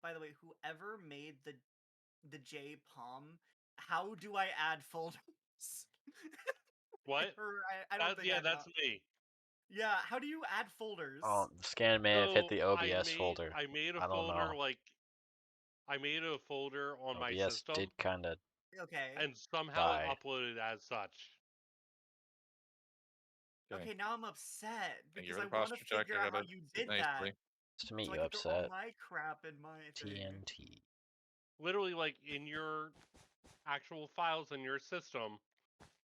by the way, whoever made the J Palm, how do I add folders? What? I don't think I know. that's me. Yeah, how do you add folders? Oh, Scan may have hit the OBS folder. I made a I don't folder know. I made a folder on my OBS system, did kind of Okay. and somehow die. it uploaded as such. Okay, now I'm upset Thank you because for the I want to posture check. figure I out how gotta you sit did that. nicely. Just to meet So you I can throw all upset. my crap in my thing. TNT. Literally, like in your actual files in your system,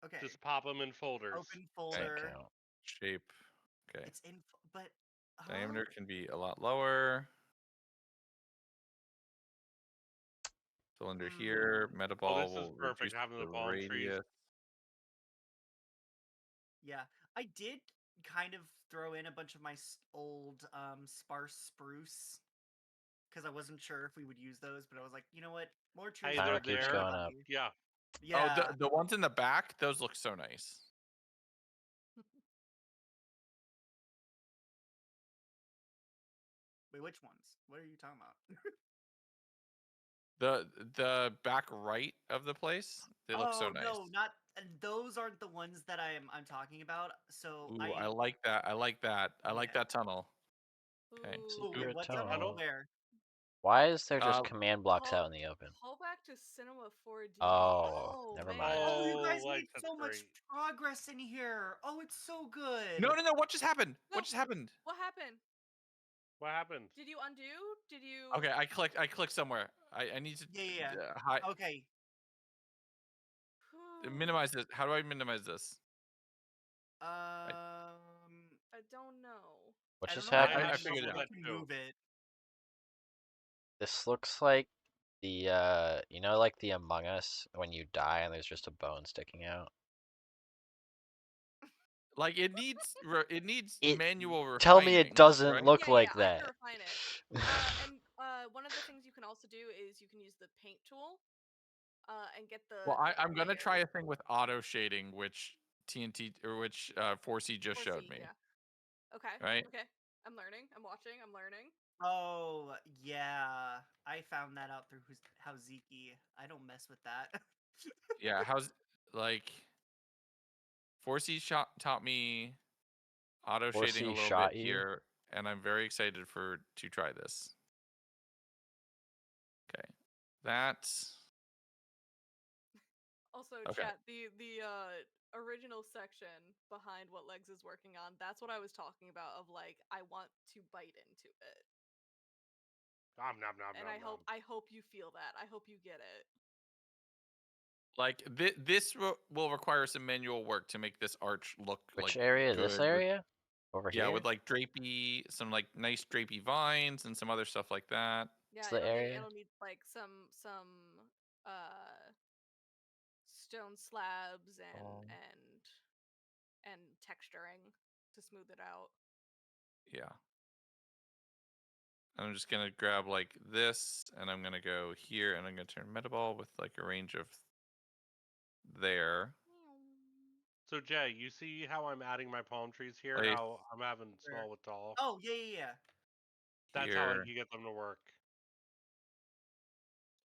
Okay. just pop them in folders. Open folder. Count. Shape. Okay. It's in, but Diameter can be a lot lower. Cylinder here. Metaball this is will perfect, reduce having the the palm trees. radius. Yeah, I did kind of throw in a bunch of my old sparse spruce because I wasn't sure if we would use those, but I was like, you know what, more trees. Hey, Timer they're keeps there. going up. Yeah. Yeah. Oh, the ones in the back, those look so nice. Wait, which ones? What are you talking about? The back right of the place, they look so nice. No, not those aren't the ones that I'm talking about. So Ooh, I like that. I like that. I like that tunnel. Okay. Wait, what's up? Where? Why is there just command blocks out in the open? Call back to Cinema 4D. Oh, never mind. Oh, you guys like, made so much progress in here. Oh, it's so good. No. What just happened? No. What just happened? What happened? What happened? Did you undo? Did you? Okay, I clicked somewhere. I need to. Yeah. Okay. Minimize this. How do I minimize this? I don't know. What just happened? I figured it out. Move it. This looks like the you know, like the Among Us when you die and there's just a bone sticking out. Like it needs manual refining. Tell me it doesn't right? look like I that. can refine it. And one of the things you can also do is you can use the paint tool. And get the. Well, I'm gonna try a thing with auto shading, which TNT or which 4C just showed me. Yeah. Okay. Right. Okay. I'm learning. I'm watching. I'm learning. Oh yeah, I found that out through Howziki. I don't mess with that. Yeah, how's like 4C taught me auto shading a little bit here, and I'm very excited to try this. Okay, that's also chat the original section behind what Legs is working on. That's what I was talking about. Of like, I want to bite into it. Nom, nom, nom, and nom, I hope you feel that. I hope you get it. Like this will require some manual work to make this arch look like. Which area? This area? Over here? Yeah, with like drapey, some like nice drapey vines and some other stuff like that. Yeah, it'll need like some stone slabs and texturing to smooth it out. Yeah. I'm just gonna grab like this, and I'm gonna go here, and I'm gonna turn metaball with like a range of there. So Jay, you see how I'm adding my palm trees here? Place. How I'm having small with tall. Oh yeah. That's here. how you get them to work.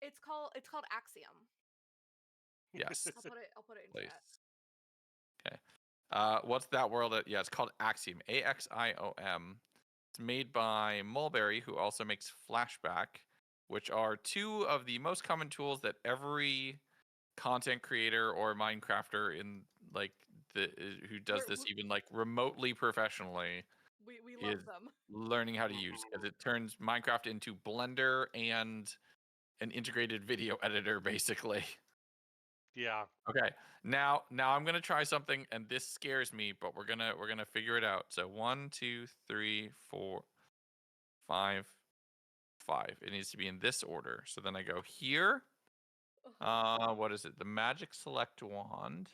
It's called Axiom. Yes. I'll put it in chat. Okay. What's that world? Yeah, it's called Axiom. AXIOM. It's made by Mulberry, who also makes Flashback, which are two of the most common tools that every content creator or Minecrafter in like who does this even like remotely professionally we love them. Learning how to use, because it turns Minecraft into Blender and an integrated video editor basically. Yeah. Okay. Now I'm gonna try something, and this scares me, but we're gonna figure it out. So 1, 2, 3, 4, 5. It needs to be in this order. So then I go here. What is it? The magic select wand.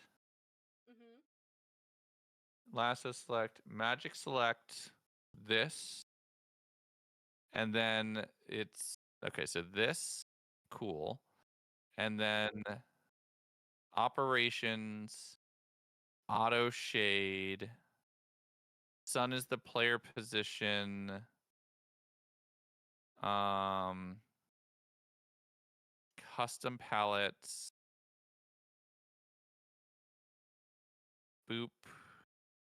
Lasso select, magic select this. And then it's okay, so this, cool. And then operations, auto shade. Sun is the player position. custom palettes. Boop.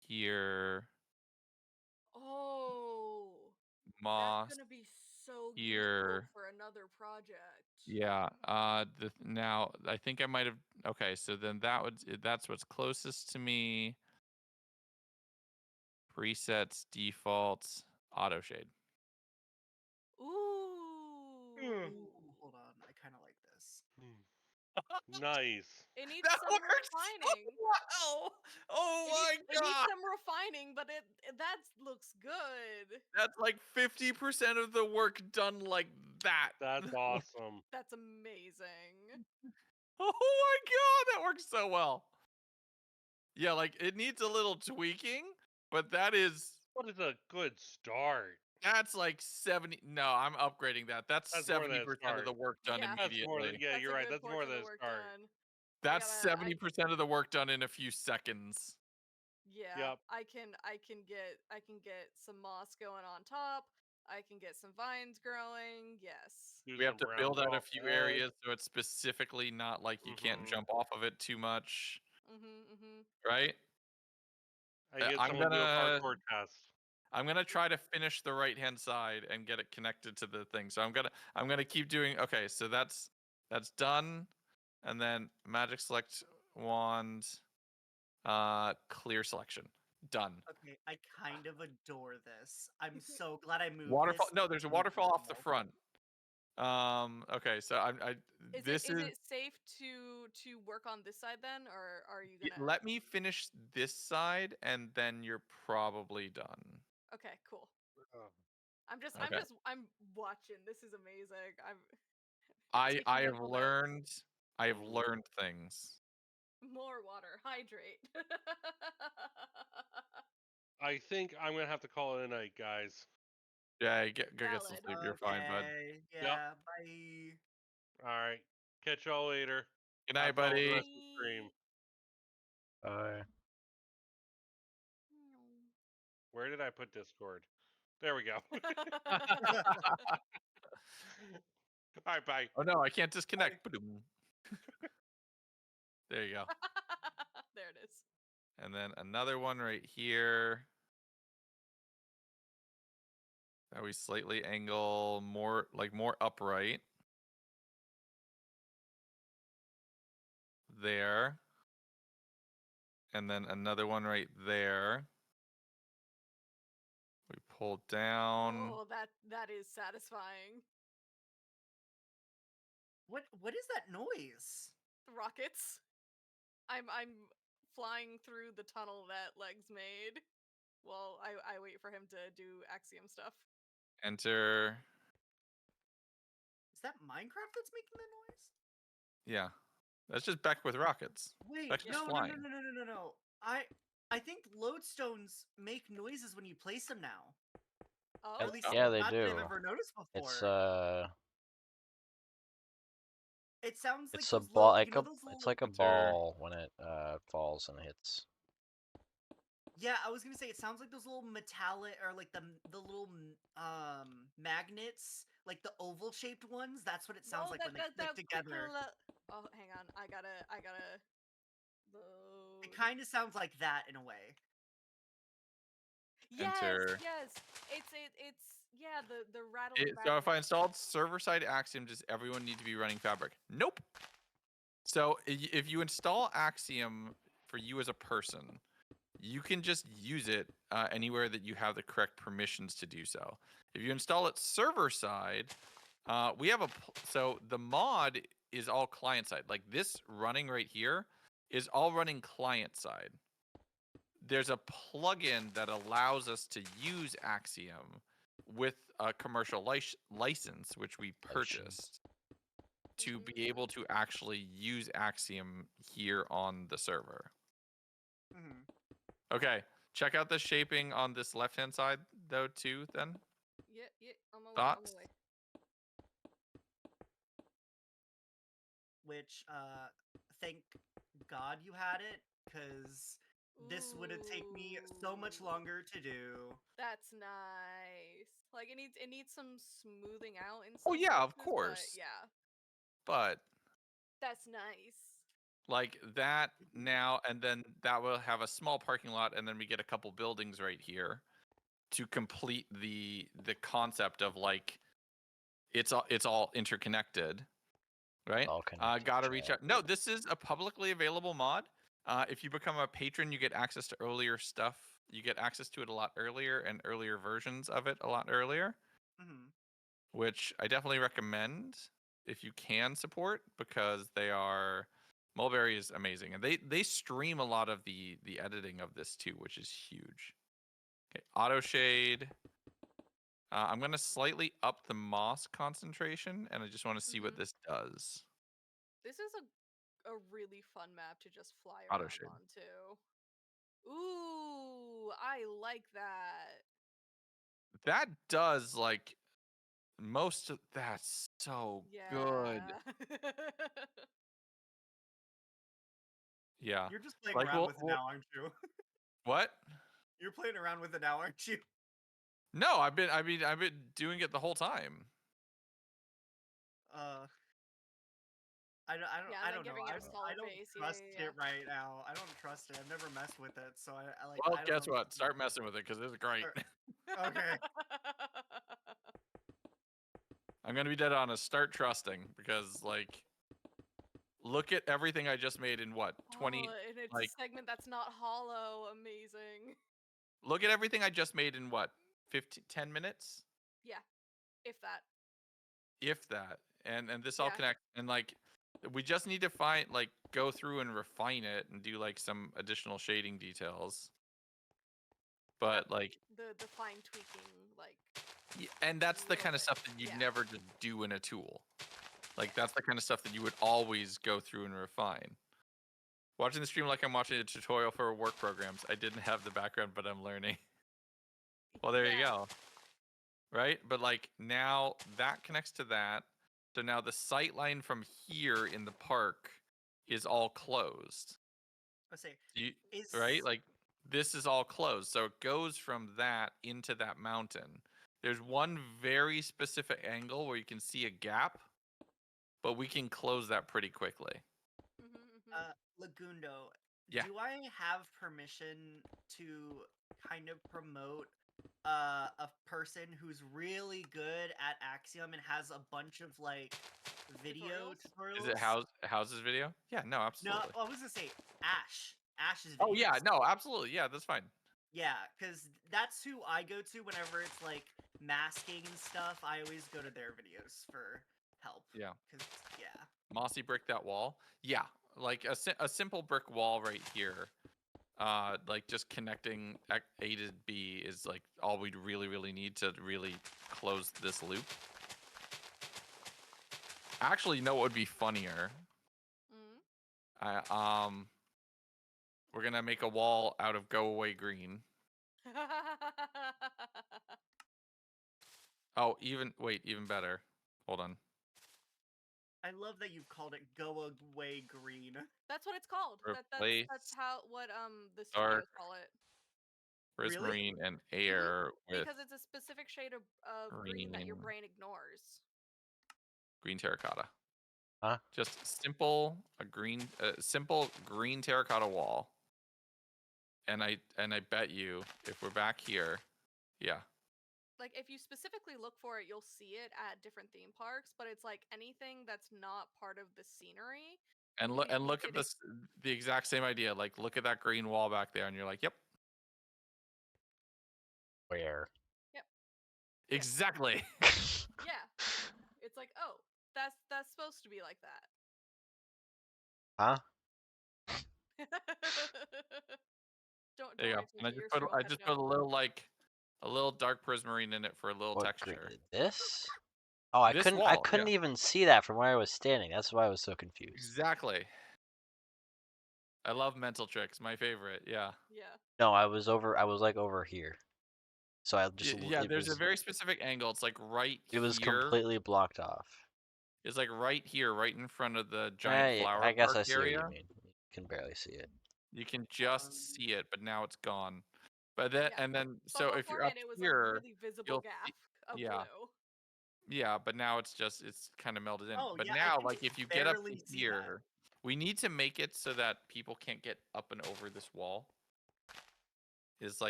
Here. Oh, that's Moss. gonna be so useful Here. for another project. Yeah. Now I think I might have. Okay, so then that's what's closest to me. Presets, defaults, auto shade. Ooh. Ooh, hold on, I kind of like this. Nice. It needs That some works so refining. well. Oh my It needs god. some refining, but that looks good. That's like 50% of the work done like that. That's awesome. That's amazing. Oh my god, that works so well. Yeah, like it needs a little tweaking, but What is a good start? that's like 70. No, I'm upgrading that. That's That's more than a 70% of start. the work done Yeah. That's more than immediately. yeah. That's You're a right. good That's more portion than of a work start. done. That's gotta- I- 70% of the work done in a few seconds. Yeah, Yep. I can get some moss going on top. I can get some vines growing. Yes. Do We have some to brown build out a off few the edge. areas so it's specifically not like you can't Mhm. jump off of it too much, Mhm. right? I get I'm someone to do a gonna parkour test. try to finish the right hand side and get it connected to the thing. So I'm gonna keep doing. Okay, so that's done, and then magic select wand, clear selection, done. Okay, I kind of adore this. I'm so glad I moved Waterfall. this. No, there's a to waterfall off the normal. front. Okay, so Is this it safe to work on this side then, or are you gonna? Let me finish this side, and then you're probably done. Okay, cool. Oh. Okay. I'm watching. This is amazing. I taking have mental notes. learned. I have learned things. More water. Hydrate. I think I'm gonna have to call it a night, guys. Yeah, go get some Valid. sleep. You're fine, bud. Okay, yeah, bye. All right. Catch y'all later. Good night, Have fun with the buddy. rest of the stream. Where did I put Discord? There we go. All right, bye. Oh no, I can't disconnect. Ba-doom. There you go. There it is. And then another one right here. That we slightly angle more upright. There. And then another one right there. We pull down. Oh, that is satisfying. What is that noise? Rockets. I'm flying through the tunnel that Legs made. Well, I wait for him to do Axiom stuff. Enter. Is that Minecraft that's making that noise? Yeah. That's just back with rockets. Wait, That's just no. flying. I think lodestones make noises when you place them now. Oh, At least Yeah, they not that do. I've ever noticed before. It's It sounds like it's a those ball. little, you know, those It's little. like a Enter. ball when it falls and hits. Yeah, I was gonna say it sounds like those little metallic or like the little magnets, like the oval shaped ones. That's what it sounds like when they click together. Oh, hang on. I gotta load. It kind of sounds like that in a way. Yes, Enter. yes. It's yeah, the rattling So if I magnets. installed server-side Axiom, does everyone need to be running Fabric? Nope. So if you install Axiom for you as a person, you can just use it anywhere that you have the correct permissions to do so. If you install it server-side, we have so the mod is all client-side. Like this running right here is all running client-side. There's a plugin that allows us to use Axiom with a commercial license, which we purchased to be able to actually use Axiom here on the server. Mm-hmm. Okay, check out the shaping on this left-hand side, though, too, then. Yeah, on my Thoughts? way. Which, thank God you had it, because this would have taken me so much Ooh, longer to do. That's nice. Like it needs some smoothing out in Oh, some yeah, of places, but course. yeah. But That's nice. Like that now, and then that will have a small parking lot, and then we get a couple buildings right here to complete the concept of like it's all interconnected, right? All connected, Gotta reach chat. out. No, this is a publicly available mod. If you become a patron, you get access to earlier stuff. You get access to it a lot earlier, and earlier versions of it a lot earlier, which I definitely recommend if you can support, because they are Mulberry is amazing, and they stream a lot of the editing of this too, which is huge. Okay, auto shade. I'm gonna slightly up the moss concentration, and I just want to see what this does. This is a really fun map to just fly Auto around shade. on too. Ooh, I like that. That does like most of that's so good. Yeah. Yeah. You're just playing Like, around with it now, aren't you? What? You're playing around with it now, aren't you? No, I've been doing it the whole time. Yeah, I and then don't know. giving it a solid I don't base. Yeah, trust yeah, it right now. I don't trust it. I've never messed with it, so I like. Well, I don't guess know. what? Start messing with it because it's great. yeah. Okay. I'm gonna be dead honest. Start trusting, because like, look at everything I just made in what 20. Oh, and it's like, a segment that's not hollow. Amazing. look at everything I just made in what 10 minutes, Yeah, if that. if that. And this all Yeah. connects, and like, we just need to go through and refine it and do like some additional shading details. But like, The fine tweaking, like. and that's the little kind of bit, stuff that you'd yeah. never just do in a tool. Like, that's the kind of stuff that you would always go through and refine. Watching the stream like I'm watching a tutorial for work programs. I didn't have the background, but I'm learning. Well, there you Yeah. go. Right? But like, now that connects to that. So now the sight line from here in the park is all closed. Let's say Right? Like, this is all closed. So it goes from that into that mountain. There's one very specific angle where you can see a gap, but we can close that pretty quickly. Lagundo. Yeah. Do I have permission to kind of promote a person who's really good at Axiom and has a bunch of like video tutorials? Is it House's video? Yeah, no, absolutely. No, I was gonna say Ash's videos. Oh yeah, no, absolutely. Yeah, that's fine. Yeah, because that's who I go to whenever it's like masking and stuff. I always go to their videos for help. Yeah. Cause yeah. Mossy brick that wall. Yeah, like a simple brick wall right here. Like just connecting A to B is like all we'd really need to really close this loop. Actually, you know what would be funnier? We're gonna make a wall out of go away green. Oh, even better. Hold on. I love that you've called it "Go Away Green." That's what it's called. That's what the dark studios call it. prismarine and air with Because it's a specific shade of green that your brain ignores. green terracotta. Huh? Just simple green terracotta wall. And I bet you if we're back here, yeah. Like if you specifically look for it, you'll see it at different theme parks, but it's like anything that's not part of the scenery. And look at this, the exact same idea. Like, look at that green wall back there, and you're like, yep. Where? Yep. Exactly. Yeah. It's like, oh, that's supposed to be like that. Huh? don't There you go. And I just put a little dark prismarine in it for a little texture. This? Oh, I couldn't even see that from where I was standing. That's why I was so confused. Exactly. I love mental tricks. My favorite. Yeah. Yeah. No, I was like over here. So I just there's a very specific angle. It's like right here. It was completely blocked off. It's like right here, right in front of the giant flower I guess park I see area. what you mean. You can barely see it. You can just see it, but now it's gone. But then, Yeah. and then, But so if you're up it was here, a really visible you'll gap of yeah. blue. Yeah, but now it's kind of melded in. Oh, But yeah, I now, can like, if you get up to barely see that. here, we need to make it so that people can't get up and over this wall. Is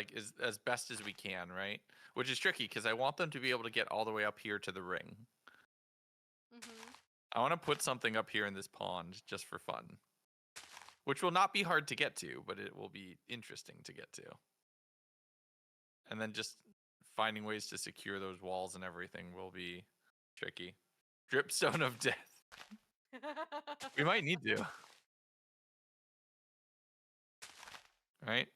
as best as we can, right? Which is tricky because I want them to be able to get all the way up here to the ring. I want to put something up here in this pond just for fun, which will not be hard to get to, but it will be interesting to get to. And then just finding ways to secure those walls and everything will be tricky. Dripstone of death. We might need to. Right?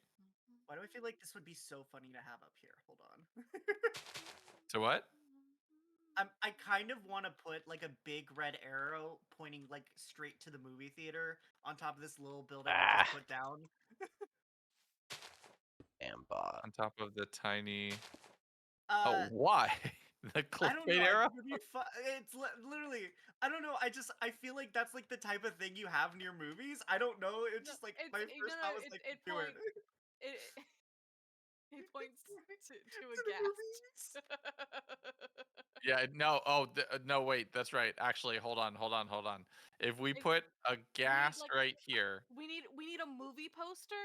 Why do I feel like this would be so funny to have up here? Hold on. So what? I kind of want to put like a big red arrow pointing like straight to the movie theater on top of this little building I just put down. Damn bot. On top of the tiny. Oh, why? The I don't clickbait know. arrow? It's literally. I don't know. I feel like that's like the type of thing you have in your movies. I don't know. It's just like my first thought was like do it. He points to a ghast. Yeah, no. Oh, no, wait. That's right. Actually, hold on. If we put a gas right here. We need a movie poster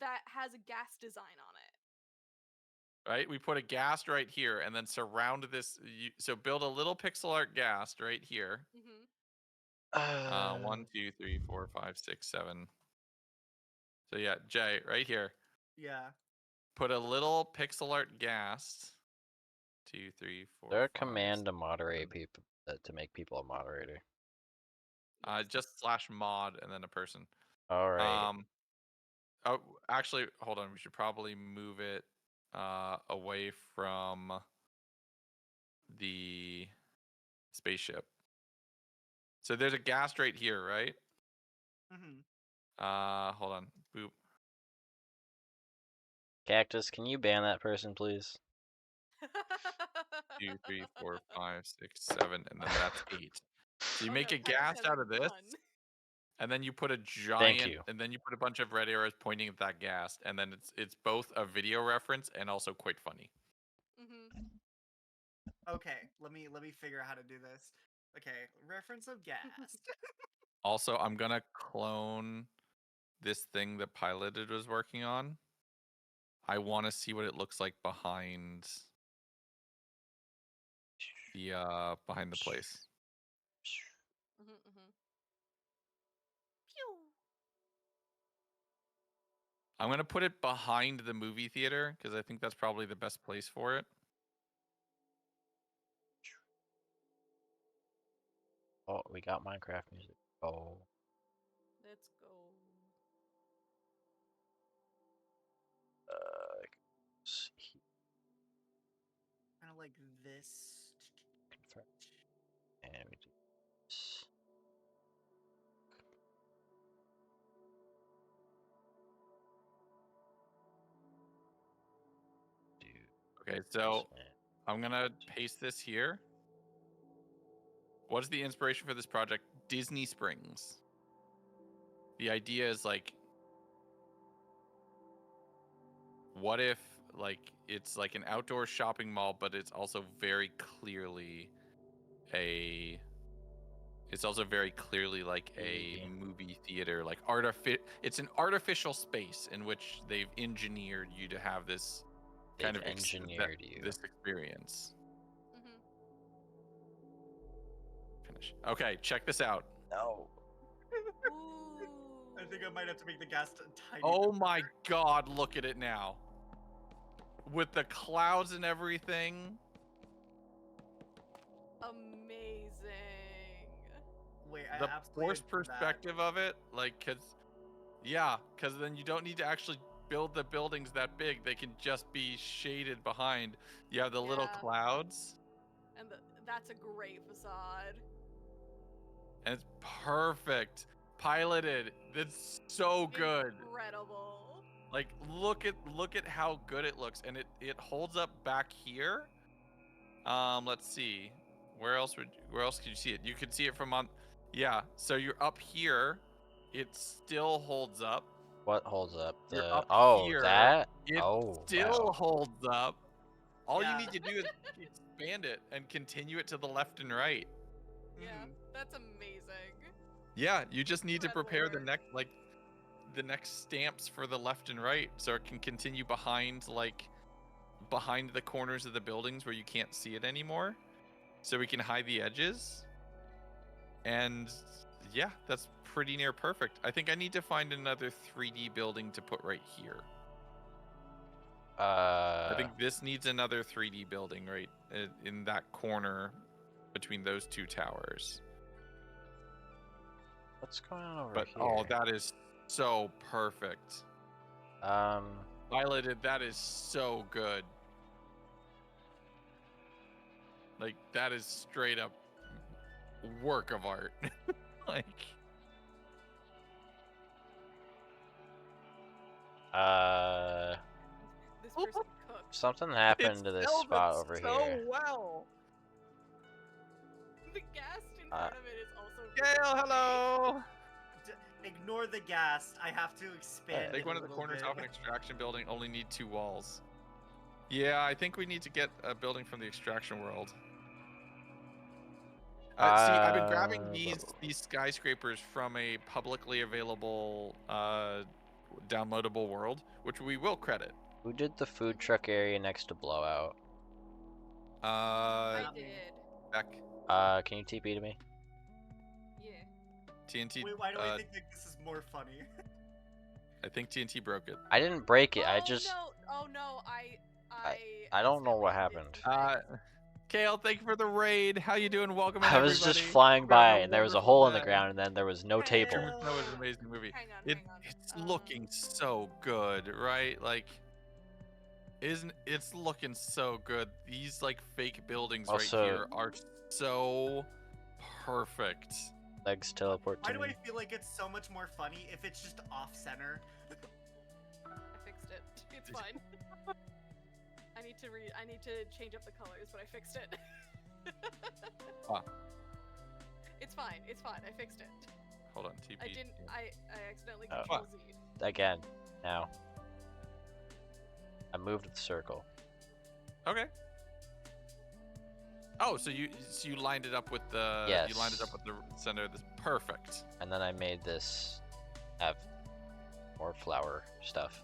that has a gas design on it. Right? We put a ghast right here and then surround this. So build a little pixel art ghast right here. 1, 2, 3, 4, 5, 6, 7. So yeah, Jay, right here. Yeah. Put a little pixel art ghast. 2, 3, 4. There a 5, command to moderate people to make people a moderator. Just /mod and then a person. All right. Oh, actually, hold on. We should probably move it away from the spaceship. So there's a ghast right here, right? Hold on. Boop. Cactus, can you ban that person, please? 2, 3, 4, 5, 6, 7, and then that's 8. So you make a ghast out of this, and then you put a giant, and then you put a bunch of red arrows pointing at that ghast, and then it's both a video reference and also quite funny. Okay, let me figure out how to do this. Okay, reference of ghast. Also, I'm gonna clone this thing that Piloted was working on. I want to see what it looks like behind the place. I'm gonna put it behind the movie theater because I think that's probably the best place for it. Oh, we got Minecraft music. Oh. Let's go. Kind of like this. Confirm. And we do this. Okay, so I'm gonna paste this here. What is the inspiration for this project? Disney Springs. The idea is like, what if like it's like an outdoor shopping mall, but it's also very clearly a like a movie theater, like it's an artificial space in which they've engineered you to have this kind of this experience. Finish. Okay, check this out. No. I think I might have to make the ghast tiny. Oh my god, look at it now. With the clouds and everything. Amazing. Wait, the forced perspective of it, like, because then you don't need to actually build the buildings that big. They can just be shaded behind. You have the little clouds. And that's a great facade. And it's perfect. Piloted. It's so good. Incredible. Like, look at how good it looks, and it holds up back here. Let's see. Where else could you see it? You could see it from on. Yeah, so you're up here. It still holds up. What holds up? You're up oh, here. that? It oh, still wow. holds up. All you need to do is expand it and continue it to the left and right. Yeah, Mhm. that's amazing. Yeah, you just need to Red prepare the Lord. next stamps for the left and right so it can continue behind behind the corners of the buildings where you can't see it anymore. So we can hide the edges. And yeah, that's pretty near perfect. I think I need to find another 3D building to put right here. I think this needs another 3D building right in that corner between those two towers. What's going on over But here? oh, that is so perfect. Violeted, that is so good. Like, that is straight up work of art. Like, This person cooked. something it happened to this sells spot it over so here. well. The ghast in front of it is also. Gail, hello. Ignore the ghast. I have to expand Take it one a of the little corners bit. off an extraction building. Only need 2 walls. Yeah, I think we need to get a building from the extraction world. See, I've been grabbing these skyscrapers from a publicly available downloadable world, which we will credit. Who did the food truck area next to Blowout? I Not me. did. Beck, Can you TP to me? Yeah. TNT. Wait, why do I think that this is more funny? I think TNT broke it. I didn't break it. Oh I just no! Oh no! I don't know what accidentally happened. did Kale, thank you for the raid. How you doing? Welcome in, I was everybody. just flying Hope you're having by a and there was a wonderful hole in the day. ground and then there was no table. Hell. That was an amazing movie. Hang on. It's looking so good, right? Like, it's looking so good. These like fake buildings Also- right here are so perfect. Legs teleport Why to do I me. feel like it's so much more funny if it's just off center? I fixed it. It's fine. I need to change up the colors, but I fixed it. Ah. It's fine. I fixed it. Hold on, TP. I accidentally Oh. control Z. Again, now. I moved the circle. Okay. Oh, so you lined it up with the you lined it up Yes. with the center of this. Perfect. And then I made this have more flower stuff.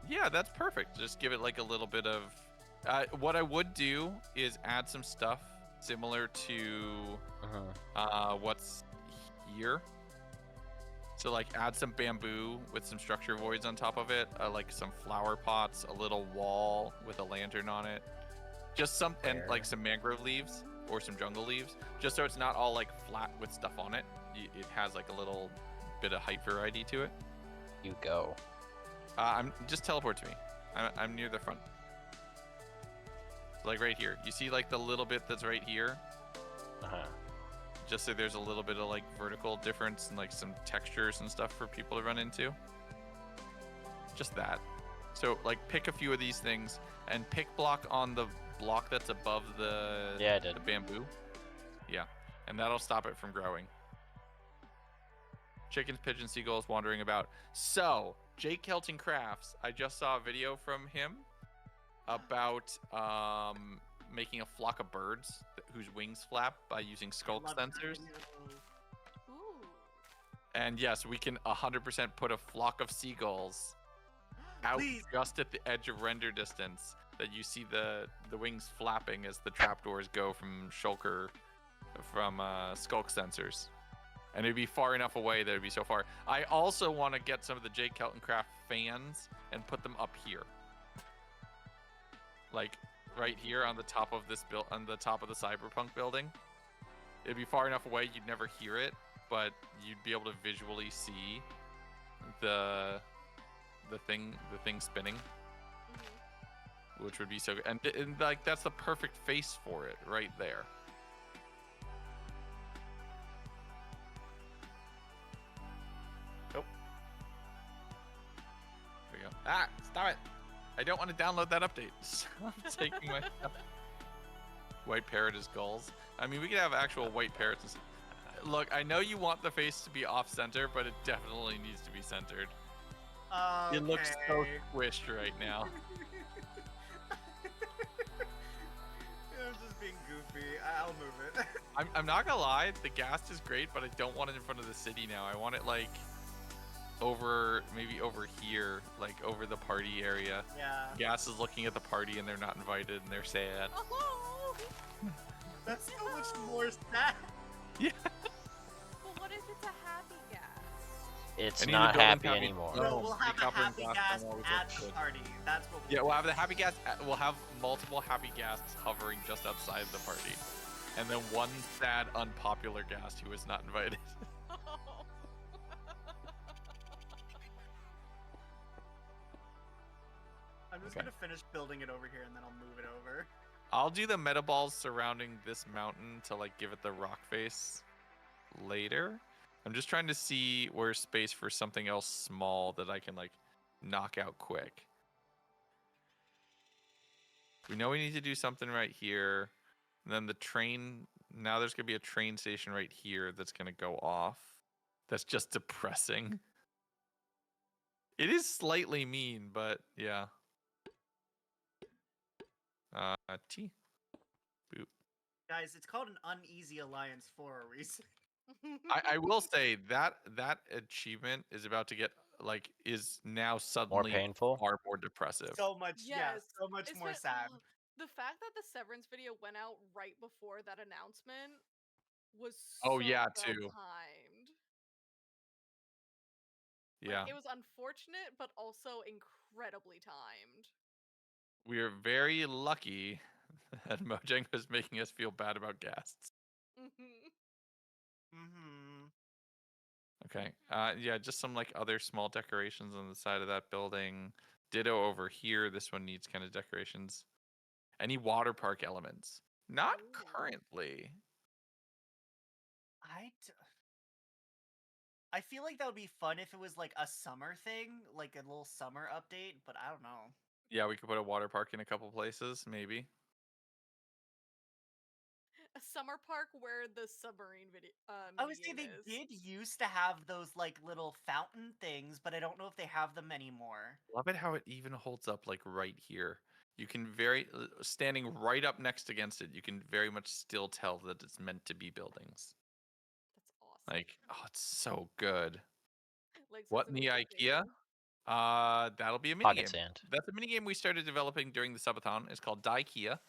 Yeah, that's perfect. Just give it like a little bit of. What I would do is add some stuff similar to what's here. So like add some bamboo with some structure voids on top of it, like some flower pots, a little wall with a lantern on it, just some and like some mangrove leaves or some jungle leaves, just so it's not all like flat with stuff on it. It has like a little bit of height variety to it. You go. I'm just teleport to me. I'm near the front. Like right here. You see like the little bit that's right here? Just so there's a little bit of like vertical difference and like some textures and stuff for people to run into. Just that. So like pick a few of these things and pick block on the block that's above the, Yeah, I did. the bamboo. Yeah. And that'll stop it from growing. Chickens, pigeons, seagulls wandering about. So, Jake Kelton Crafts, I just saw a video from him about making a flock of birds whose wings flap by using skulk Love that sensors. video. Ooh. And yes, we can 100% put a flock of seagulls out Please. just at the edge of render distance that you see the wings flapping as the trapdoors go from shulker, from skulk sensors. And it'd be far enough away that it'd be so far. I also want to get some of the Jake Kelton Craft fans and put them up here. Like right here on the top of this on the top of the cyberpunk building. It'd be far enough away you'd never hear it, but you'd be able to visually see the thing spinning, which would be so good. And like that's the perfect face for it right there. Nope. There we go. Ah, stop it. I don't want to download that update. Stop taking my stuff. White parrot is gulls. I mean, we could have actual white parrots. Look, I know you want the face to be off center, but it definitely needs to be centered. It looks so Okay. squished right now. I'm being goofy. I'll move it. I'm not gonna lie, the gas is great, but I don't want it in front of the city now. I want it like maybe over here, like over the party area. Yeah. Gas is looking at the party and they're not invited and they're sad. Oh, That's so much more sad. Yeah. but what if it's a happy gas? It's Any of the not building happy can be- anymore. No, No, we'll have a decouplering happy gas gas always at looks the good. party. That's what Yeah, we'll have the happy gas. We'll have multiple happy gas hovering just outside the party, and then one sad, unpopular guest who is not invited. I'm just Okay. gonna finish building it over here and then I'll move it over. I'll do the meta balls surrounding this mountain to like give it the rock face later. I'm just trying to see where's space for something else small that I can like knock out quick. We know we need to do something right here. And then the train, now there's gonna be a train station right here that's gonna go off. That's just depressing. It is slightly mean, but yeah. T. Guys, it's called an uneasy alliance for a reason. I will say that achievement is about to get like is now More suddenly painful. far more depressive. So much, Yes, so much more sad. The fact that the Severance video went out right before that announcement was Oh, so yeah, well too. timed. Yeah, Like, it was unfortunate, but also incredibly timed. we are very lucky that Mojang was making us feel bad about guests. Mm-hmm. Okay. Yeah, just some like other small decorations on the side of that building. Ditto over here. This one needs kind of decorations. Any water park elements? Not Ooh. currently. I feel like that would be fun if it was like a summer thing, like a little summer update, but I don't know. Yeah, we could put a water park in a couple places, maybe. A summer park where the submarine video I would say minigame they is. did used to have those like little fountain things, but I don't know if they have them anymore. Love it how it even holds up like right here. You can standing right up next against it, you can very much still tell that it's meant to be buildings. That's awesome. Like, oh, it's so good. Legs has What a in the good IKEA? vision. That'll be a Pocket minigame. sand. That's a minigame we started developing during the subathon. It's called IKEA.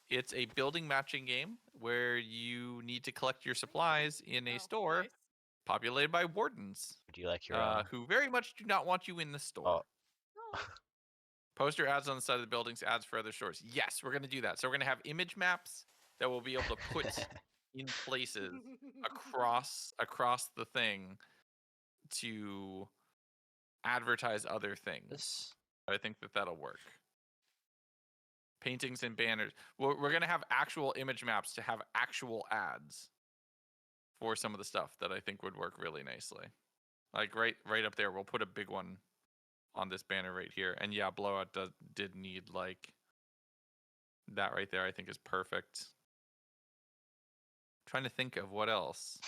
It's a building matching game where you need to collect your supplies in a Oh, store nice. populated by wardens, Would you like your own? who very much do not want you in the store. Oh, Oh, Poster ads on the side of the buildings, ads for other stores. Yes, we're going to do that. So we're going to have image maps that we'll be able to put in places across the thing to advertise other things. this. I think that'll work. Paintings and banners. We're going to have actual image maps to have actual ads for some of the stuff that I think would work really nicely. Like right up there, we'll put a big one on this banner right here. And yeah, Blowout did need like that right there. I think is perfect. Trying to think of what else.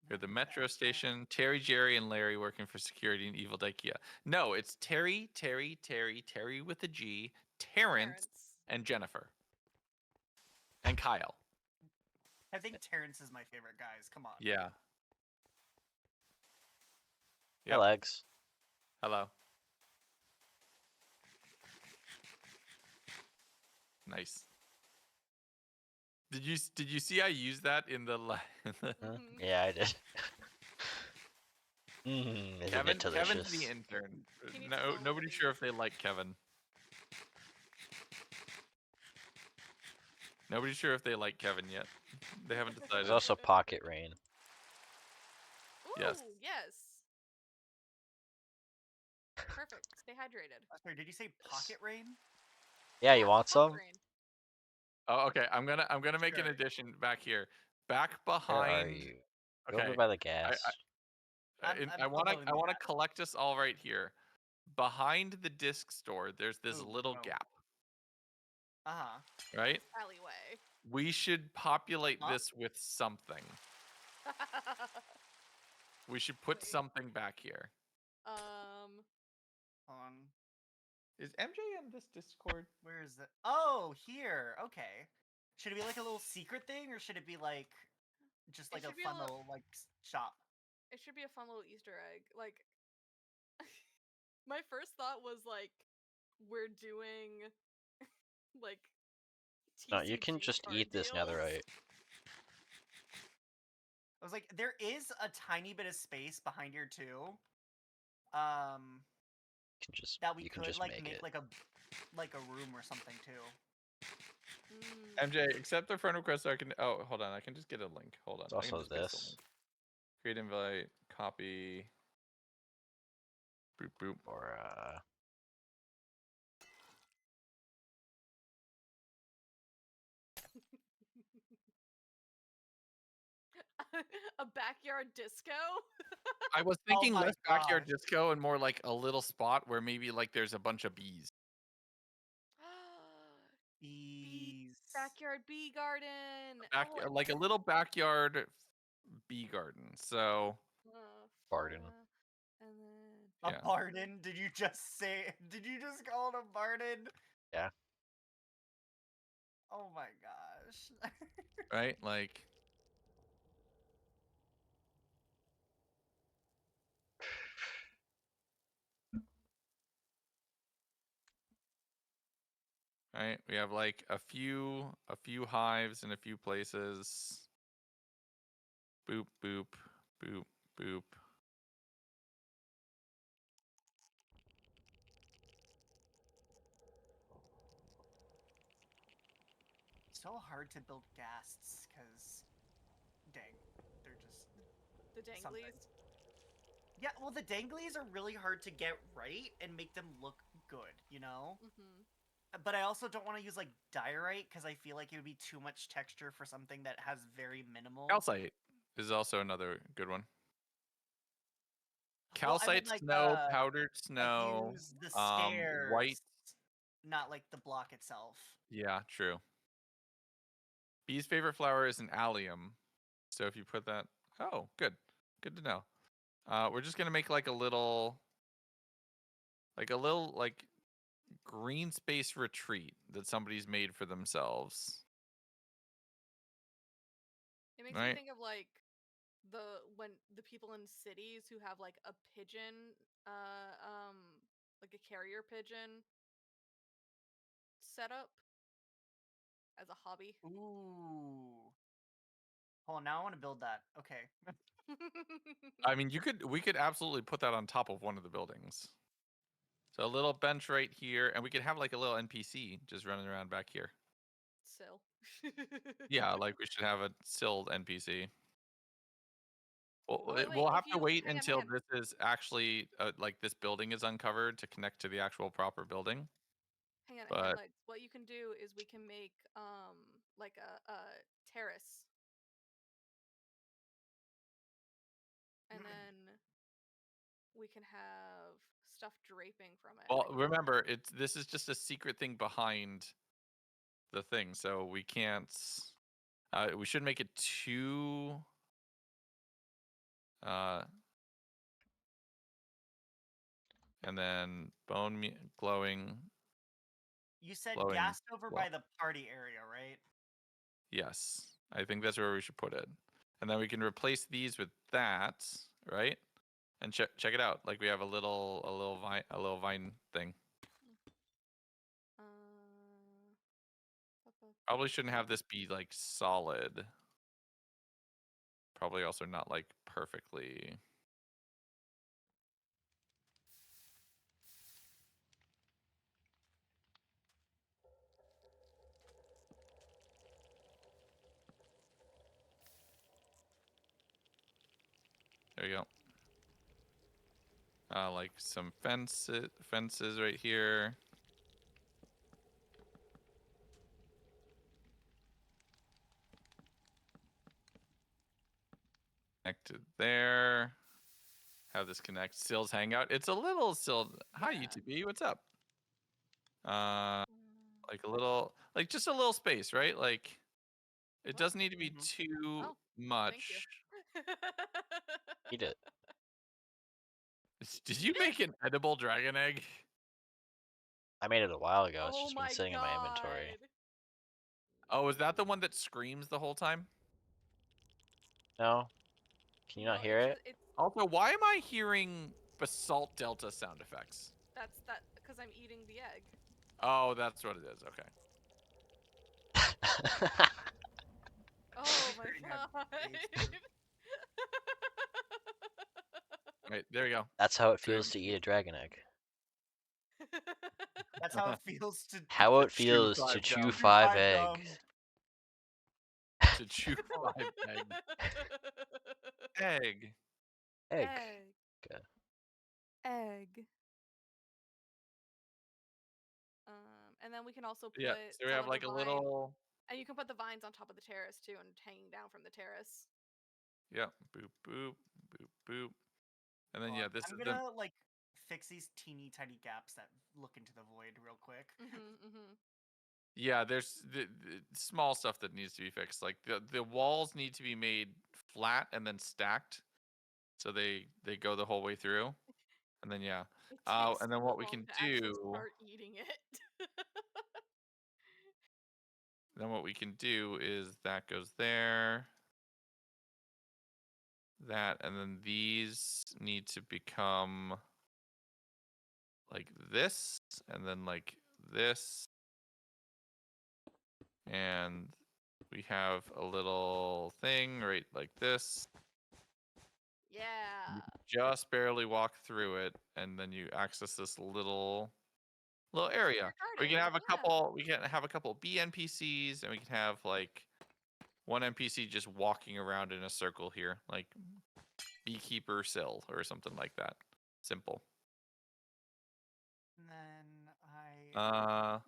Here, the metro station. Terry, Jerry, and Larry working for security in Evil IKEA. No, it's Terry with a G, Terrence, and Jennifer. And Kyle. I think Terrence is my favorite, guys. Come on. Yeah. Hey, Yep. legs. Hello. Nice. Did you see I used that in the Huh? Yeah, I did. Isn't it delicious? Kevin's the intern. He needs to No, know what nobody's it sure if is. they like Kevin. Nobody's sure if they like Kevin yet. They haven't There's decided. also Pocket Rain. Ooh, Yes. yes. Perfect. Stay hydrated. Sorry, did you say pocket rain? Yeah, you want pocket some? rain. Oh, okay. I'm gonna make an Sure. addition back here. Back Where are behind. you? Go Okay. over by the gas. I'm I want following to that. collect us all right here. Behind the disc store, there's this Ooh, little no. gap, Uh-huh. right? Alleyway. We should populate Huh? this with something. We should put Wait. something back here. Hold on. Is MJ in this Discord? Where is it? Oh, here. Okay. Should it be like a little secret thing, or should it be like just It like a should be a fun little- little like shop? It should be a fun little Easter egg. Like, my first thought was like, we're doing like No, you can TCG just card eat this deals. netherite. I was like, there is a tiny bit of space behind here too. That we You can could just like make make it. like a room or something too. MJ, accept the friend request so I can. Oh, hold on. I can just get a link. Hold on. There's I can also just paste the this. link. Create invite. Copy. Boop boop. Or A backyard disco. I was Oh thinking my less backyard gosh. disco and more like a little spot where maybe like there's a bunch of bees. Bees. Backyard bee garden. Back, Oh, like a little backyard bee garden. So Barden. And then A yeah. barden? Did you just say? Did you just call it a barden? Yeah. Oh my gosh. Right? Like right? We have like a few hives in a few places. Boop boop boop boop. So hard to build ghasts because, dang, they're just the danglies. something. Yeah, well, the danglies are really hard to get right and make them look good, you know? But I also don't want to use like diorite because I feel like it would be too much texture for something that has very minimal. Calcite is also another good one. Well, I meant, Calcite like, snow, powdered like snow, use the white. stairs, not like the block itself. Yeah, true. Bee's favorite flower is an allium. So if you put that, oh, good to know. We're just gonna make like a little like green space retreat that somebody's made for themselves. It makes me Right? think of like when the people in cities who have like a pigeon, like a carrier pigeon set up as a hobby. Ooh. Oh, now I want to build that. Okay. I mean, we could absolutely put that on top of one of the buildings. So a little bench right here, and we could have like a little NPC just running around back here. Sill. Yeah, like we should have a still NPC. Well, Oh, wait, we'll if have to you- wait hang on, until hang on. this is actually like this building is uncovered to connect to the actual proper building. Hang on, But Lights. What you can do is we can make like a terrace, and then we can have stuff draping from it. well, remember, this is just a secret thing behind the thing, so we can't. We should make it too. And then glowing. You said Glowing gassed over glow. by the party area, right? Yes, I think that's where we should put it. And then we can replace these with that, right? And check it out. Like we have a little vine thing. Probably shouldn't have this be like solid. Probably also not like perfectly. There you go. Like some fences right here. Connected there. Have this connect. Sills Hangout. It's a little Sill. Hi, Yeah. UTB. What's up? Like a little, like just a little space, right? Like it doesn't need to be too much. Eat it. Did you make an edible dragon egg? I made it a while ago. It's Oh just been my sitting in my inventory. God. Oh, is that the one that screams the whole time? No? Can you not hear it? Also, why am I hearing basalt delta sound effects? That's because I'm eating the egg. Oh, that's what it is. Okay. Oh my Very god. nice. Wait, there we go. That's how it Dream. feels to eat a dragon egg. That's how it feels to How it chew feels five to chew gum. 5 5 eggs. To chew 5 eggs. Egg. Egg. Egg. Good. Egg. And then we can also put Yeah, so we some have of like the a vine, little. and you can put the vines on top of the terrace too, and hanging down from the terrace. Yep. Boop, boop, boop, boop. And then, yeah, this I'm is gonna like fix these teeny tiny gaps that look into the void real quick. Yeah, there's the small stuff that needs to be fixed. Like the walls need to be made flat and then stacked, so they go the whole way through. And then yeah, It takes and then so what we long can to actually do. start eating it. Then what we can do is that goes there. That, and then these need to become like this, and then like this, and we have a little thing right like this. You Yeah. just barely walk through it, and then you access this little area. We can garden, have a yeah. couple. We can have a couple B NPCs, and we can have like one NPC just walking around in a circle here, like beekeeper Sill or something like that. Simple. And then I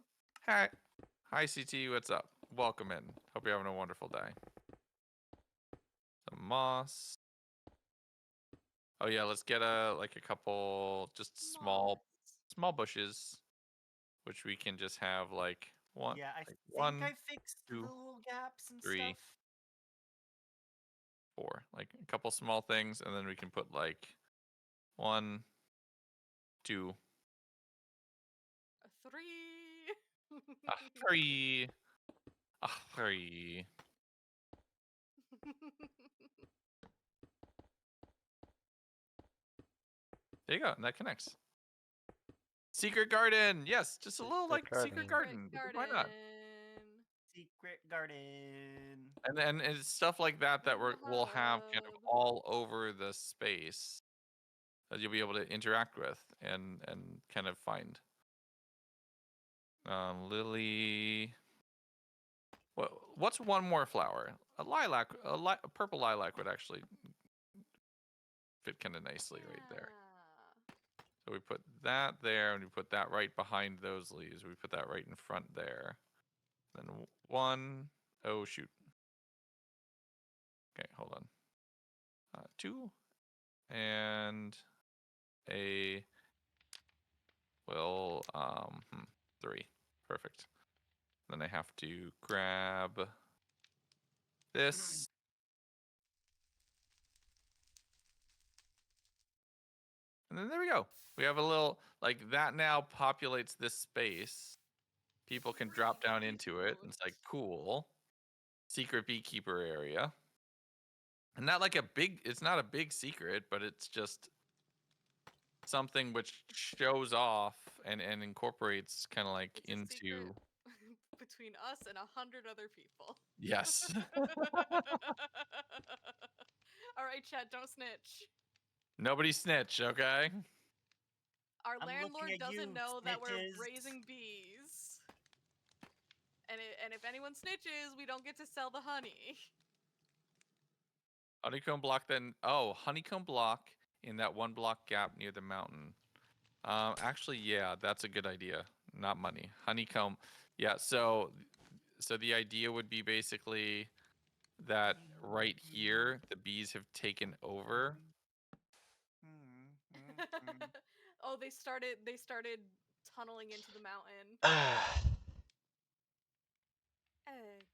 Hi CT, what's up? Welcome in. Hope you're having a wonderful day. Some moss. Oh yeah, let's get a couple just small bushes, which we can just have like one. yeah, I like think 1, I fixed the 2, little gaps and 3, stuff. 4, like a couple small things, and then we can put like 1, 2, A 3. a 3, a 3. There you go, and that connects. Secret garden, yes, just a little like secret garden. Because why not? Secret garden. And it's stuff like that that we'll have kind of all over the space that you'll be able to interact with and kind of find. Lily. What's one more flower? A lilac, a purple lilac would actually fit kind of nicely right there. So we put that there, and we put that right behind those leaves. We put that right in front there. Then 1. Oh shoot. Okay, hold on. 2 and a 3. Perfect. Then I have to grab this. And then there we go. We have a little, like, that now populates this space. People can drop down into it. And it's like, cool. Secret beekeeper area. And not like it's not a big secret, but it's just something which shows off and incorporates kind of like It's a into. secret between us and 100 other people. Yes. All right, chat, don't snitch. Nobody snitch, okay? Our I'm landlord looking at doesn't you, know that we're snitches. raising bees. And if anyone snitches, we don't get to sell the honey. Honeycomb block then. Oh, honeycomb block in that 1 block gap near the mountain. Actually, yeah, that's a good idea. Not money. Honeycomb. Yeah, so the idea would be basically that right here the bees have taken over. Oh, they started tunneling into the mountain. Egg.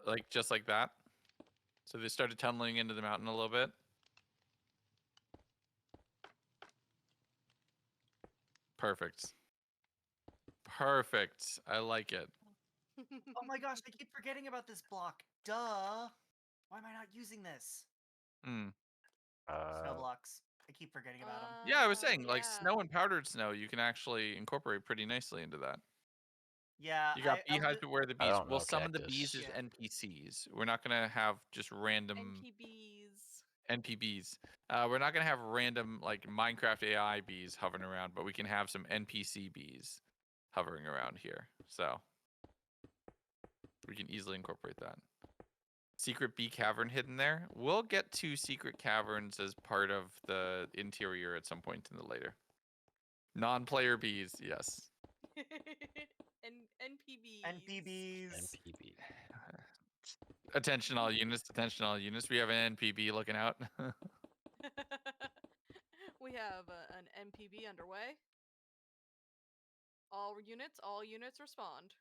Like just like that. So they started tunneling into the mountain a little bit. Perfect. Perfect. I like it. Oh my gosh, I keep forgetting about this block. Duh. Why am I not using this? Snow blocks. I keep forgetting about them. Yeah, I was saying, like, yeah. snow and powdered snow, you can actually incorporate pretty nicely into that. Yeah, You got I was beehives where the I bees. don't We'll know summon the bees cactus. as Yeah. NPCs. We're not gonna have just random NPBs. NPBs. We're not gonna have random like Minecraft AI bees hovering around, but we can have some NPC bees hovering around here. So we can easily incorporate that. Secret bee cavern hidden there. We'll get to secret caverns as part of the interior at some point in the later. Non-player bees, yes. NPBs. NPBs. NPB. Attention all units, attention all units. We have an NPB looking out. We have an NPB underway. All units respond.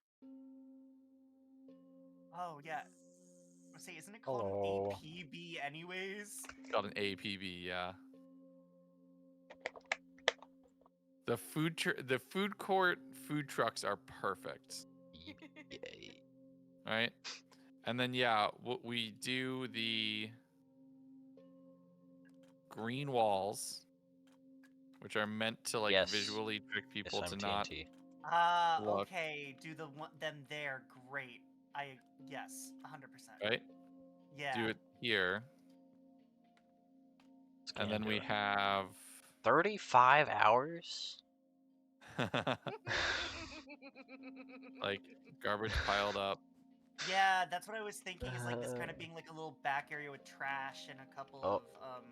Oh yeah. Say, isn't it called Hello. an APB anyways? It's called an APB, yeah. The food court food trucks are perfect. Yay. Right? And then yeah, we do the green walls, which are meant to like Yes. visually trick people to not SMTNT. look. Okay. Do them there. Great. Yes, 100%. Right? Yeah. Do it here. And then Scan we it. have 35 hours? like garbage piled up. Yeah, that's what I was thinking. Is like this kind of being like a little back area with trash and a couple Oh. of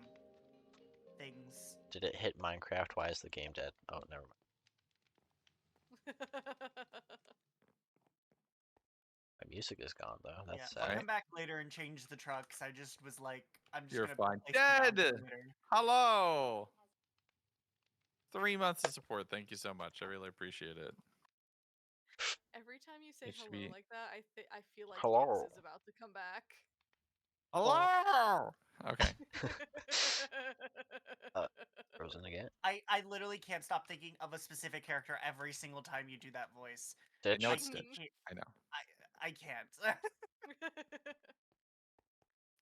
things. Did it hit Minecraft? Why is the game dead? Oh, never mind. My music is gone though. That's Yeah, sad. I'll Right. come back later and change the trucks. I just was like, I'm just You're gonna fine. place them down Dead! for later. Hello! 3 months of support. Thank you so much. I really appreciate it. Every time you say It should hello be- like that, I feel like Hello. Yes is about to come back. Hello! Okay. Frozen again. I literally can't stop thinking of a specific character every single time you do that voice. I know Stitch. it's Stitch. I know. I can't.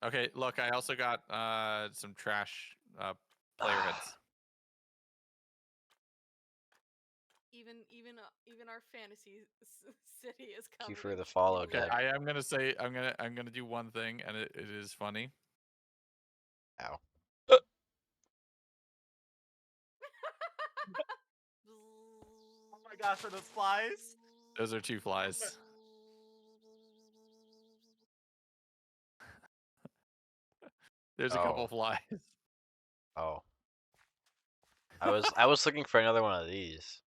Okay, look, I also got some trash player heads. Even our fantasy city is Thank you covered for in the follow, Okay, Deb. I am gonna say I'm gonna do one thing, and it is funny. Ow. Oh my gosh, are those flies? Those are 2 flies. There's a couple Oh. flies. Oh. I was looking for another one of these.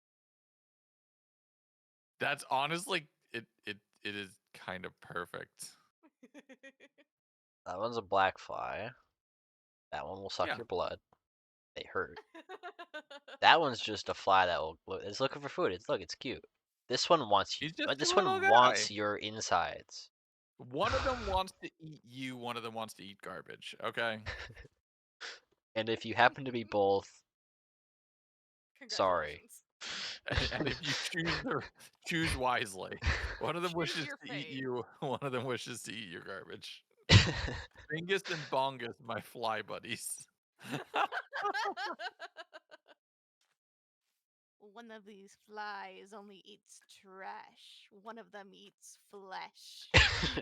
That's honestly it is kind of perfect. That one's a black fly. That one will suck Yeah. your blood. They hurt. That one's just a fly that will. It's looking for food. It's cute. This one wants you. He's just a This little one wants guy. your insides. One of them wants to eat you, one of them wants to eat garbage, okay? And if you happen to be both, sorry. Congratulations. And if you choose wisely. One of them Choose wishes your to eat fate. you, one of them wishes to eat your garbage. Bingus and Bongus, my fly buddies. One of these flies only eats trash. One of them eats flesh.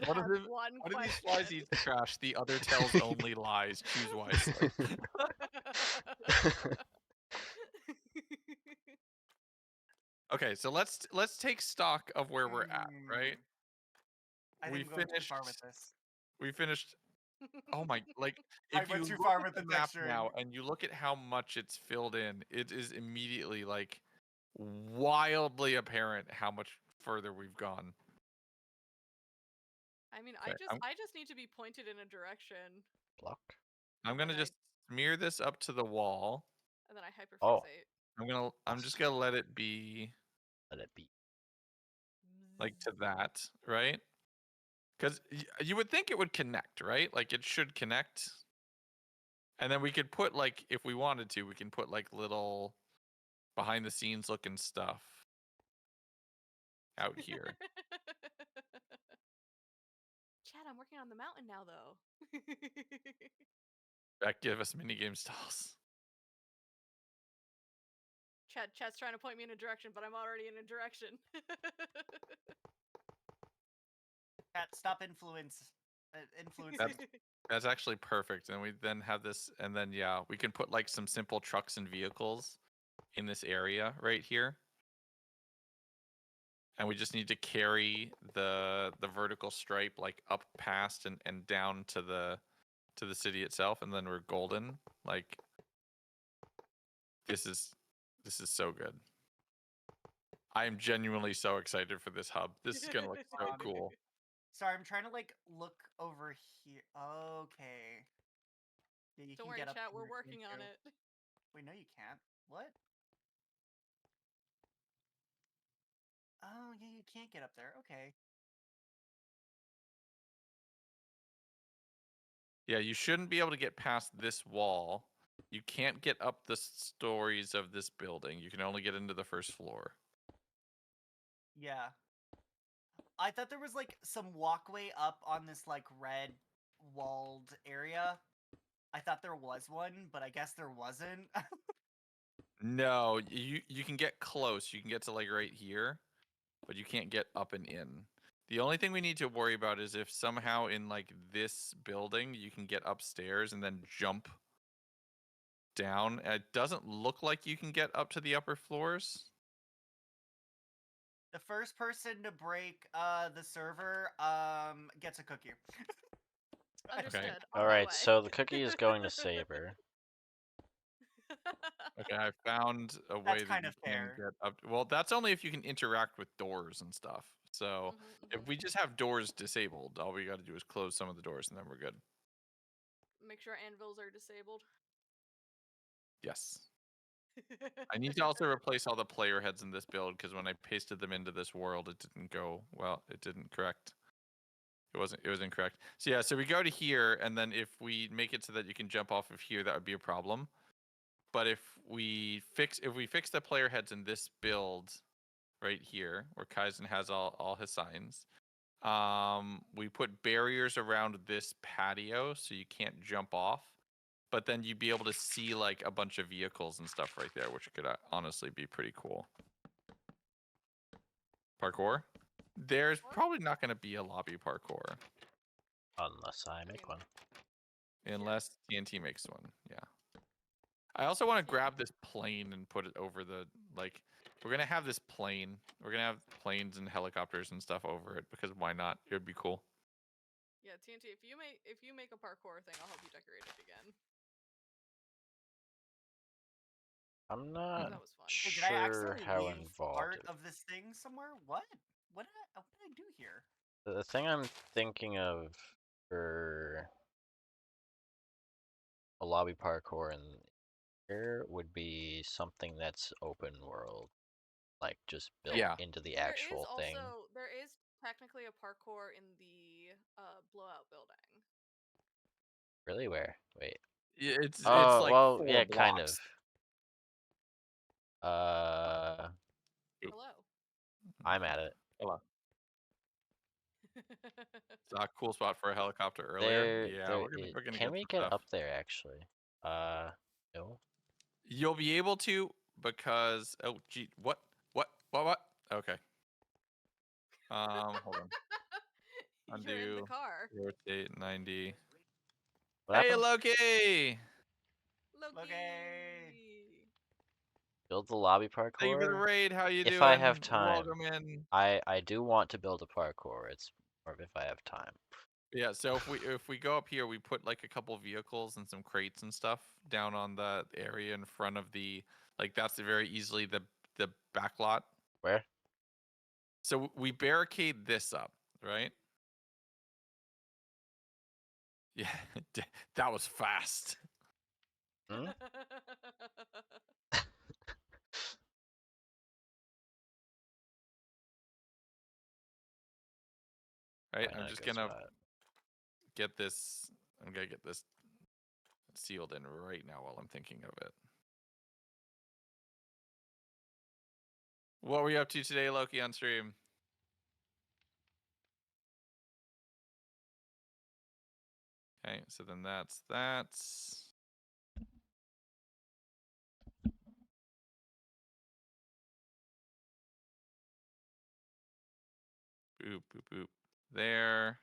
One of Have them- one One of these flies question. eats trash, the other tells only lies. Choose wisely. Okay, so let's take stock of where we're at, right? I We think I'm going too far finished- with this. We finished. Oh my! Like I if went you too look far at with the the map texturing. now and you look at how much it's filled in, it is immediately like wildly apparent how much further we've gone. I mean, Okay, I just need to be pointed in a direction, Block. I'm gonna and just smear this up to the wall. and then I Oh. hyperfixate. I'm just gonna let it be Let it be. like to that, right? Because you would think it would connect, right? Like it should connect. And then we could put like, if we wanted to, we can put like little behind the scenes looking stuff out here. I'm working on the mountain now, though. Back, give us minigame stalls. Chat's trying to point me in a direction, but I'm already in a direction. Chat, stop influencing. That's actually perfect. And we then have this, and then yeah, we can put like some simple trucks and vehicles in this area right here. And we just need to carry the vertical stripe like up past and down to the city itself, and then we're golden. Like this is so good. I am genuinely so excited for this hub. This is gonna look so cool. Sorry, I'm trying to like look over here. Okay. Yeah, you Don't can worry, get up chat. here, We're working can't on you? it. Wait, no, you can't. What? Oh, yeah, you can't get up there. Okay. Yeah, you shouldn't be able to get past this wall. You can't get up the stories of this building. You can only get into the first floor. Yeah. I thought there was like some walkway up on this like red walled area. I thought there was one, but I guess there wasn't. No, you can get close. You can get to like right here, but you can't get up and in. The only thing we need to worry about is if somehow in like this building you can get upstairs and then jump down. It doesn't look like you can get up to the upper floors. The first person to break the server gets a cookie. Understood. Okay. On All my right, way. so the cookie is going to Saber. Okay, I found a way That's that kind you of can fair. get up. Well, that's only if you can interact with doors and stuff. So if we just have doors disabled, all we got to do is close some of the doors and then we're good. Make sure anvils are disabled. Yes. I need to also replace all the player heads in this build because when I pasted them into this world, it didn't go well. It didn't correct. It was incorrect. So yeah, so we go to here, and then if we make it so that you can jump off of here, that would be a problem. But if we fix the player heads in this build right here, where Kaizen has all his signs, we put barriers around this patio so you can't jump off. But then you'd be able to see like a bunch of vehicles and stuff right there, which could honestly be pretty cool. Parkour? There's probably not going to be a lobby parkour. Unless I make one. Unless TNT makes one, yeah. I also want to grab this plane and put it over the, like, we're going to have this plane. We're going to have planes and helicopters and stuff over it because why not? It would be cool. Yeah, TNT, if you make a parkour thing, I'll help you decorate it again. I'm not That was fun. Hey, did I sure accidentally how leave involved part it. of this thing somewhere? What? What did I do here? The thing I'm thinking of for a lobby parkour in here would be something that's open world, like just built Yeah. into the actual thing. There is technically a parkour in the blowout building. Really, where? Wait. It's Oh, like well, 4 yeah, blocks. kind of. Hello. I'm at it. Hello. It's a cool spot for a helicopter earlier. Yeah, we're gonna Can get we some get stuff. up there actually? No. You'll be able to because gee, what? Okay. Hold on. You're in the Undo. car. Rotate 90. What Hey, happened? Loki! Loki. Build the lobby Thank you for the parkour. raid. How you doing? If I have time. Welcome in. I do want to build a parkour. It's more of if I have time. Yeah, so if we go up here, we put like a couple vehicles and some crates and stuff down on the area in front of the, like, that's very easily the back lot. Where? So we barricade this up, right? Yeah, that was fast. Hmm? Right, Why I'm not just go gonna spot? get this. I'm gonna get this sealed in right now while I'm thinking of it. What were you up to today, Loki, on stream? Okay, so then that's. Boop, boop, boop. There.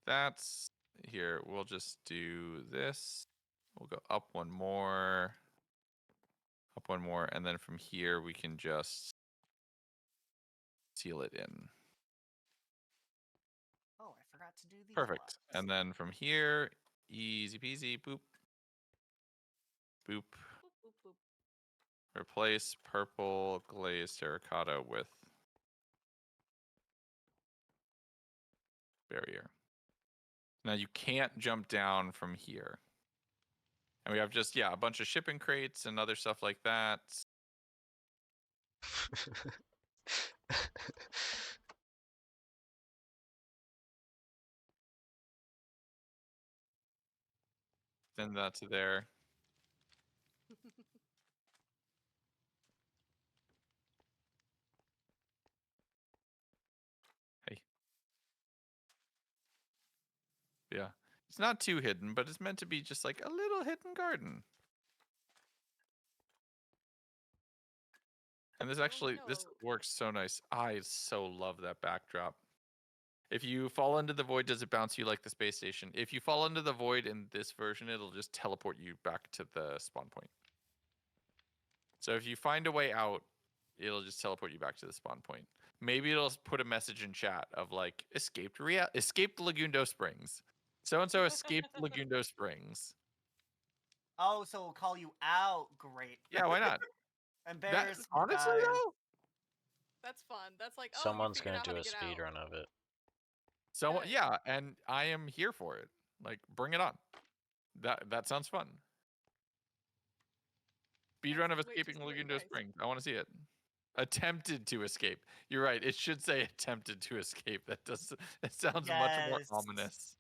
That's here. We'll just do this. We'll go up one more. Up one more. And then from here, we can just seal it in. Oh, I forgot to do these Perfect. ones. And then from here, easy peasy, boop. Boop. Boop, boop, boop. Replace purple glazed terracotta with barrier. Now you can't jump down from here. And we have just, yeah, a bunch of shipping crates and other stuff like that. Send that to there. Hey. Yeah. It's not too hidden, but it's meant to be just like a little hidden garden. And this actually, this works so nice. I so love that backdrop. If you fall into the void, does it bounce you like the space station? If you fall into the void in this version, it'll just teleport you back to the spawn point. So if you find a way out, it'll just teleport you back to the spawn point. Maybe it'll put a message in chat of like, escaped Lagundo Springs. So-and-so escaped Lagundo Springs. Oh, so we'll call you out. Great. Yeah, why not? Embarrass me, honestly, guys. though, That's fun. That's like, oh, Someone's you gonna figured out do how a to get speed out. run of it. so Good. yeah, and I am here for it. Like, bring it on. That sounds fun. Speedrun of That's way too escaping scary, Lagundo guys. Springs. I want to see it. Attempted to escape. You're right. It should say attempted to escape. That does. It sounds much more Yes. ominous.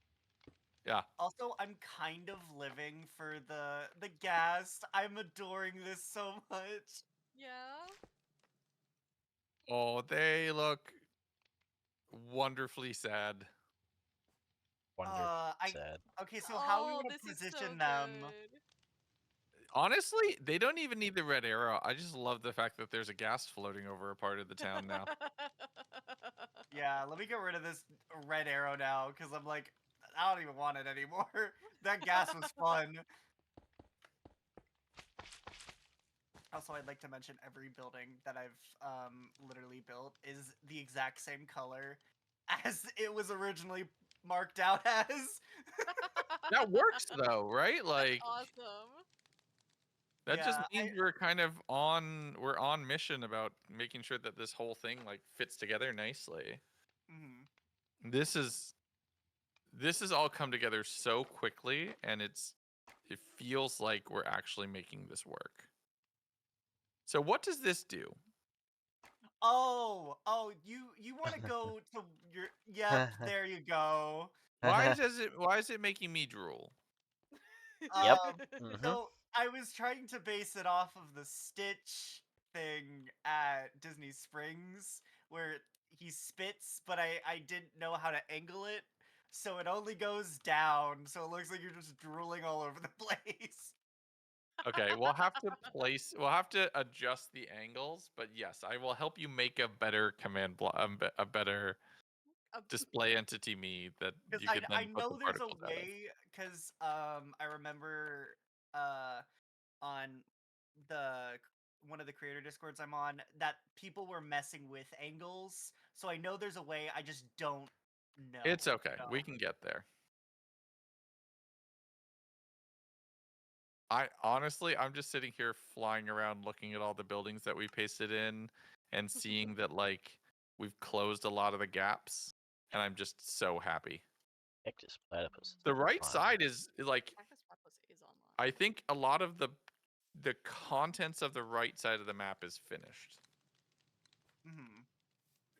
Yeah. Also, I'm kind of living for the ghast. I'm adoring this so much. Yeah. Oh, they look wonderfully sad. Wonderful. I Sad. okay. So how we Oh, want to this is so position them? good. Honestly, they don't even need the red arrow. I just love the fact that there's a gas floating over a part of the town now. Yeah, let me get rid of this red arrow now because I'm like, I don't even want it anymore. That gas was fun. Also, I'd like to mention every building that I've literally built is the exact same color as it was originally marked out as. That works though, right? Like Awesome. that just Yeah, means we're kind of we're on mission about making sure that this whole thing like fits together nicely. Mhm. This is all come together so quickly, and it feels like we're actually making this work. So what does this do? Oh, you want to go to your? Yep, there you go. Why is it making me drool? Yep. Um, so I was trying to base it off of the Stitch thing at Disney Springs, where he spits, but I didn't know how to angle it, so it only goes down, so it looks like you're just drooling all over the place. Okay, we'll have to adjust the angles, but yes, I will help you make a better command block, a better display entity me that Because you can I then put the know there's a particles out of. way, because I remember on the one of the creator discords I'm on that people were messing with angles, so I know there's a way. I just don't know. It's okay. So. We can get there. I'm just sitting here flying around looking at all the buildings that we pasted in and seeing that like we've closed a lot of the gaps, and I'm just so happy. Cactus platypus. The right Fun. side is like Cactus Platypus is online. I think a lot of the contents of the right side of the map is finished.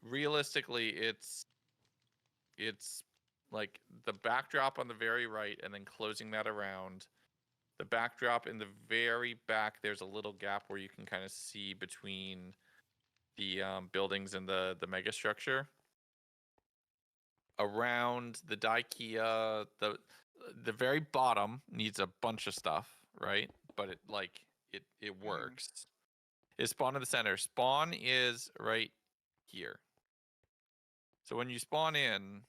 Realistically, it's like the backdrop on the very right and then closing that around. The backdrop in the very back, there's a little gap where you can kind of see between the buildings and the mega structure. around the Daikia, the very bottom needs a bunch of stuff, right? But it works. Is spawn in the center. Spawn is right here. So when you spawn in,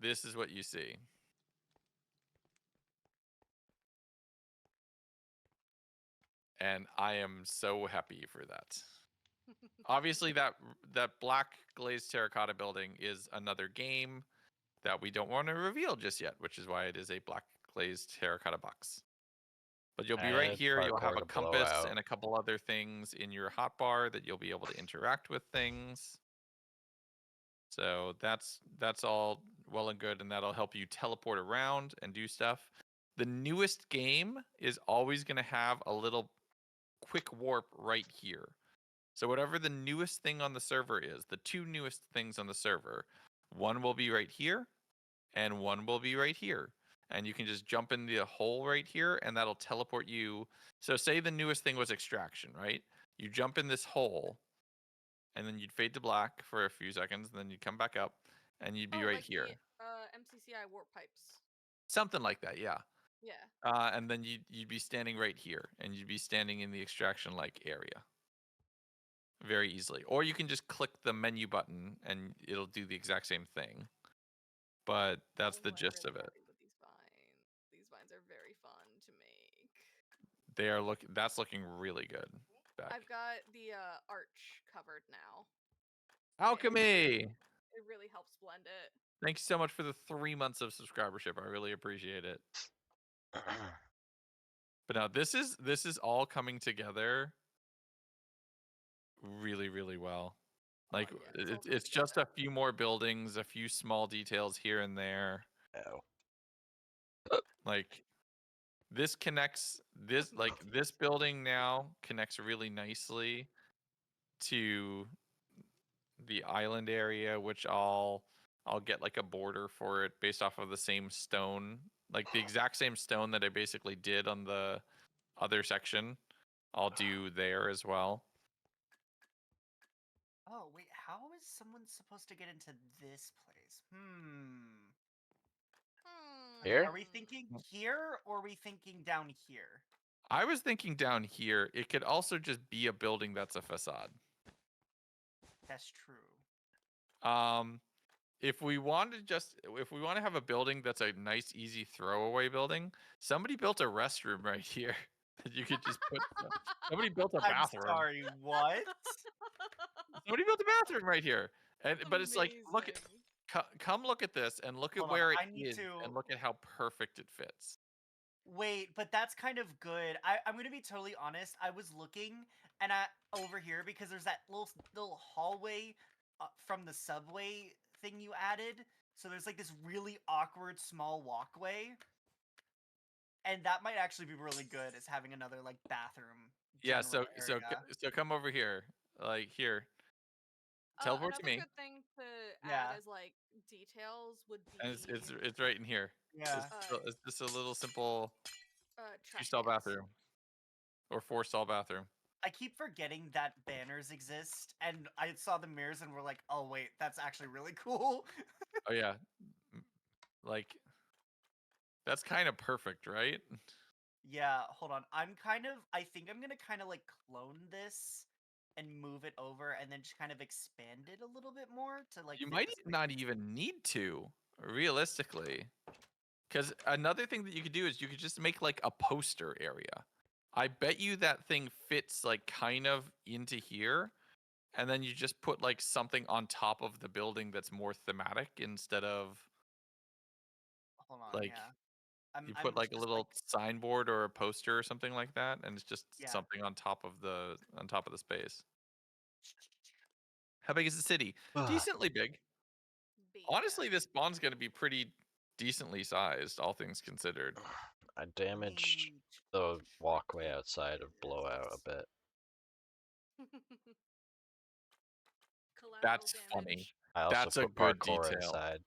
this is what you see. And I am so happy for that. Obviously, that black glazed terracotta building is another game that we don't want to reveal just yet, which is why it is a black glazed terracotta box. But you'll be right Add here. You'll have parkour a to compass blowout. and a couple other things in your hotbar that you'll be able to interact with things. So that's all well and good, and that'll help you teleport around and do stuff. The newest game is always going to have a little quick warp right here. So whatever the newest thing on the server is, the two newest things on the server, one will be right here, and one will be right here. And you can just jump in the hole right here, and that'll teleport you. So say the newest thing was extraction, right? You jump in this hole, and then you'd fade to black for a few seconds, and then you'd come back up, and you'd be right like here. The MCCI warp pipes. Something like that, yeah. Yeah. And then you'd be standing right here, and you'd be standing in the extraction-like area. Very easily. Or you can just click the menu button, and it'll do the exact same thing. But that's the gist of it. With these vines. These vines are very fun to make. They are that's looking really good. Back. I've got the arch covered now. Alchemy! It really helps blend it. Thanks so much for the 3 months of subscribership. I really appreciate it. But now this is all coming together really, really well. Like yeah, it's just a few more buildings, a few small details here and there. Oh. Like this connects this building now connects really nicely to the island area, which I'll get like a border for it based off of the same stone, like the exact same stone that I basically did on the other section. I'll do there as well. Oh, wait, how is someone supposed to get into this place? Here? Are we thinking here, or are we thinking down here? I was thinking down here. It could also just be a building that's a facade. That's true. If we want to have a building that's a nice, easy throwaway building, somebody built a restroom right here that you could just put. Somebody built a bathroom. I'm sorry, what? Somebody built a bathroom right here, but it's like, look at, come look at this and look at where it is, and look at how perfect it fits. Wait, but that's kind of good. I'm gonna be totally honest. I was looking and over here because there's that little hallway from the subway thing you added. So there's like this really awkward small walkway, and that might actually be really good as having another like bathroom. Yeah. So area. come over here, like here. Teleport to me. Another good thing to add as like details would be. And it's right in here. Yeah. It's just a little simple 2-stall cans. bathroom or 4-stall bathroom. I keep forgetting that banners exist, and I saw the mirrors and we're like, oh wait, that's actually really cool. Oh yeah, like that's kind of perfect, right? Yeah, hold on. I think I'm gonna kind of like clone this and move it over, and then just kind of expand it a little bit more to like. You might not even need to, realistically, because another thing that you could do is you could just make like a poster area. I bet you that thing fits like kind of into here, and then you just put like something on top of the building that's more thematic instead of. Hold on. Like, yeah. you put like a little signboard or a poster or something like that, and it's just something on top of the space. How big is the city? Decently big. Honestly, this spawn's going to be pretty decently sized, all things considered. I damaged the walkway outside of blowout a bit. That's funny. I also That's put a good parkour detail. inside.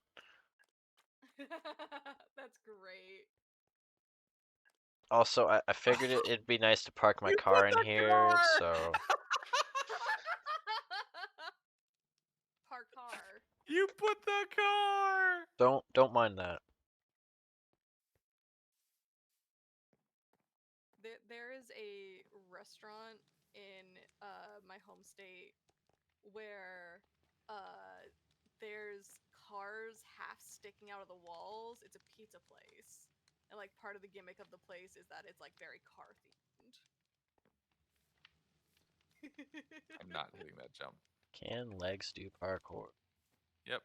That's great. Also, I figured it'd be nice to park my car in here, so. Park car. You put the car. Don't mind that. There is a restaurant in my home state where there's cars half sticking out of the walls. It's a pizza place. And like part of the gimmick of the place is that it's like very car themed. I'm not hitting that jump. Can legs do parkour? Yep.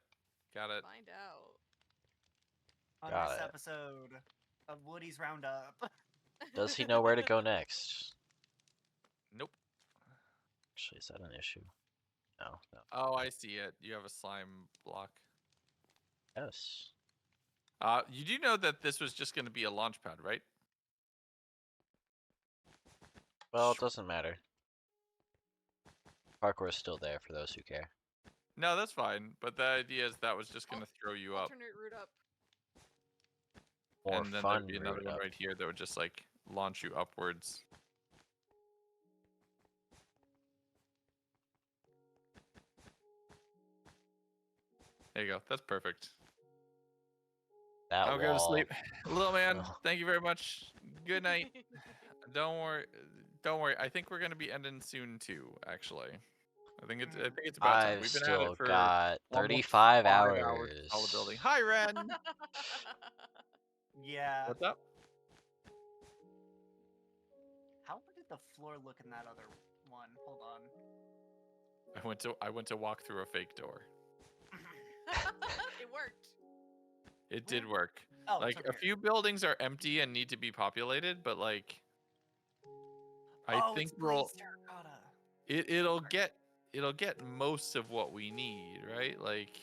Got it. Find out. On Got this it. episode of Woody's Roundup. Does he know where to go next? Nope. Actually, is that an issue? No, no. Oh, I see it. You have a slime block. Yes. You do know that this was just going to be a launch pad, right? Well, it doesn't matter. Parkour is still there for those who care. No, that's fine. But the idea is that was just going to throw you up. Alternate route up. More And then fun there'd be another route one up. right here that would just like launch you upwards. There you go. That's perfect. That I'll go to wall. sleep. Little man, Oh. thank you very much. Good night. Don't worry. Don't worry. I think we're gonna be ending soon too. Actually, I think it's about time. I've We've been at it still for got almost 35 5 hours. solid building. Hi, Ren. Yeah. What's up? How did the floor look in that other one? Hold on. I went to walk through a fake door. It worked. It did work. Oh, Like it's a over few buildings are empty and need to be populated, but like here. I Oh, think it's we'll glazed terracotta. it'll get most of what we need, right? Like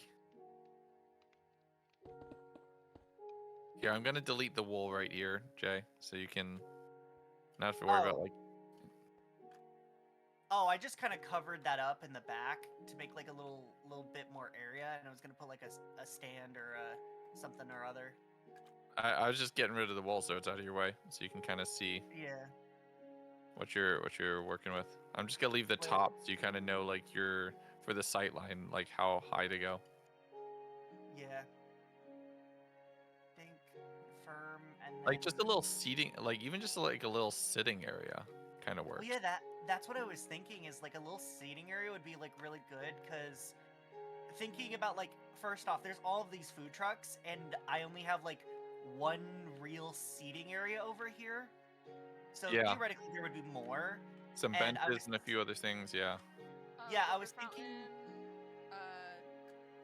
here, I'm gonna delete the wool right here, Jay, so you can not have to worry about Oh. like Oh, I just kind of covered that up in the back to make like a little bit more area, and I was gonna put like a stand or something or other. I was just getting rid of the wool so it's out of your way, so you can kind of see Yeah. what you're working with. I'm just gonna leave the Wait. top so you kind of know like your for the sight line like how high to go. Yeah. Think firm and then... Like just a little seating, like even just like a little sitting area, kind of works. Well, yeah, that's what I was thinking. Is like a little seating area would be like really good because thinking about like first off, there's all of these food trucks, and I only have like one real seating area over here. So Yeah. theoretically, there would be more. Some And I benches was- and a few other things, yeah. Yeah, I Water was thinking- fountain,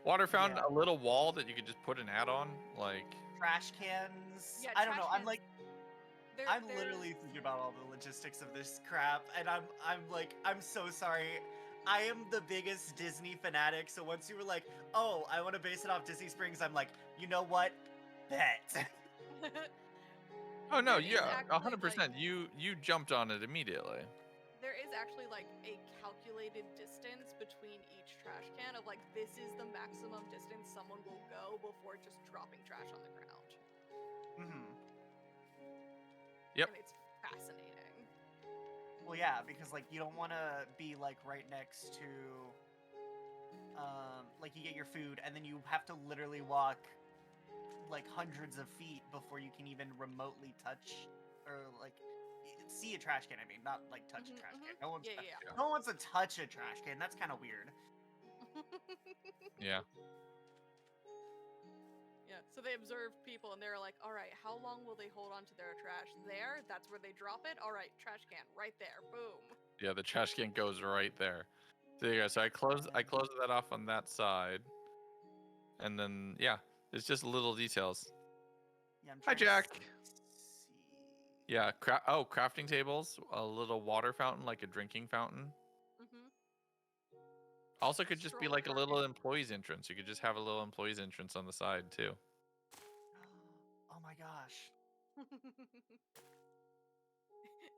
Water fountain, Yeah. a little wall that you could just put an ad on, like Trash cans. Yeah, I don't know. trash I'm cans. like, there- I'm there's- literally thinking about all the logistics of this crap, and I'm like, I'm so sorry. I am the biggest Disney fanatic, so once you were like, oh, I want to base it off Disney Springs, I'm like, you know what? Bet. oh no, There is yeah, actually, 100%. You jumped on it immediately. There is actually like a calculated distance between each trash can of like this is the maximum distance someone will go before just dropping trash on the ground. Mm-hmm. Yep. And it's fascinating. Well, yeah, because like you don't want to be like right next to, like you get your food, and then you have to literally walk like hundreds of feet before you can even remotely touch or like see a trash can. I mean, not like touch a Mhm, trash mhm. can. No one's Yeah. no one wants to touch a trash can. That's kind of weird. Yeah. Yeah, so they observed people and they're like, all right, how long will they hold on to their trash? There, that's where they drop it. All right, trash can right there. Boom. Yeah, the trash can goes right there. So there you go. So I closed that off on that side. And then yeah, it's just little details. Yeah, I'm Hi, trying to Jack. see. Yeah, crafting tables, a little water fountain like a drinking fountain. Mm-hmm. Also could just be Stroller like a little parking. employee's entrance. You could just have a little employee's entrance on the side too. Oh my gosh.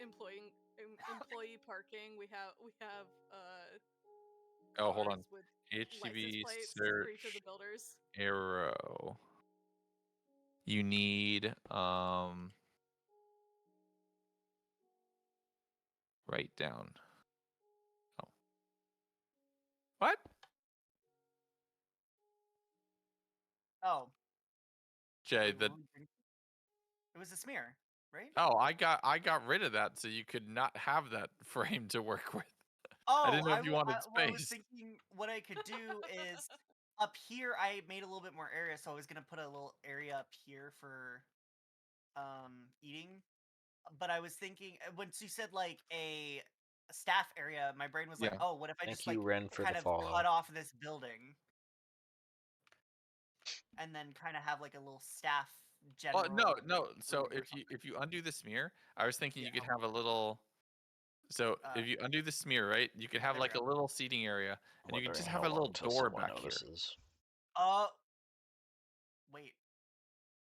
Employee parking. We have Oh, hold on. cars with HTV license plates for each of search the builders. arrow. You need write down. Oh. What? Oh, Jay, wait, what were we drinking? It was a smear, right? I got rid of that so you could not have that frame to work with. Oh, I didn't know if you wanted well, I was space. thinking what I could do is up here. I made a little bit more area, so I was gonna put a little area up here for eating. But I was thinking once you said like a staff area, my brain was like, Yeah. oh, what if I Thank just you, like Ren, for kind the of follow. cut off this building and then kind of have like a little staff general. No. So building or if you undo the smear, I was thinking you Yeah. could have a little. So if you undo the smear, right, you could have there we like a go. little seating area, and you could just Wondering have how a little long till door someone back here. notices. Wait.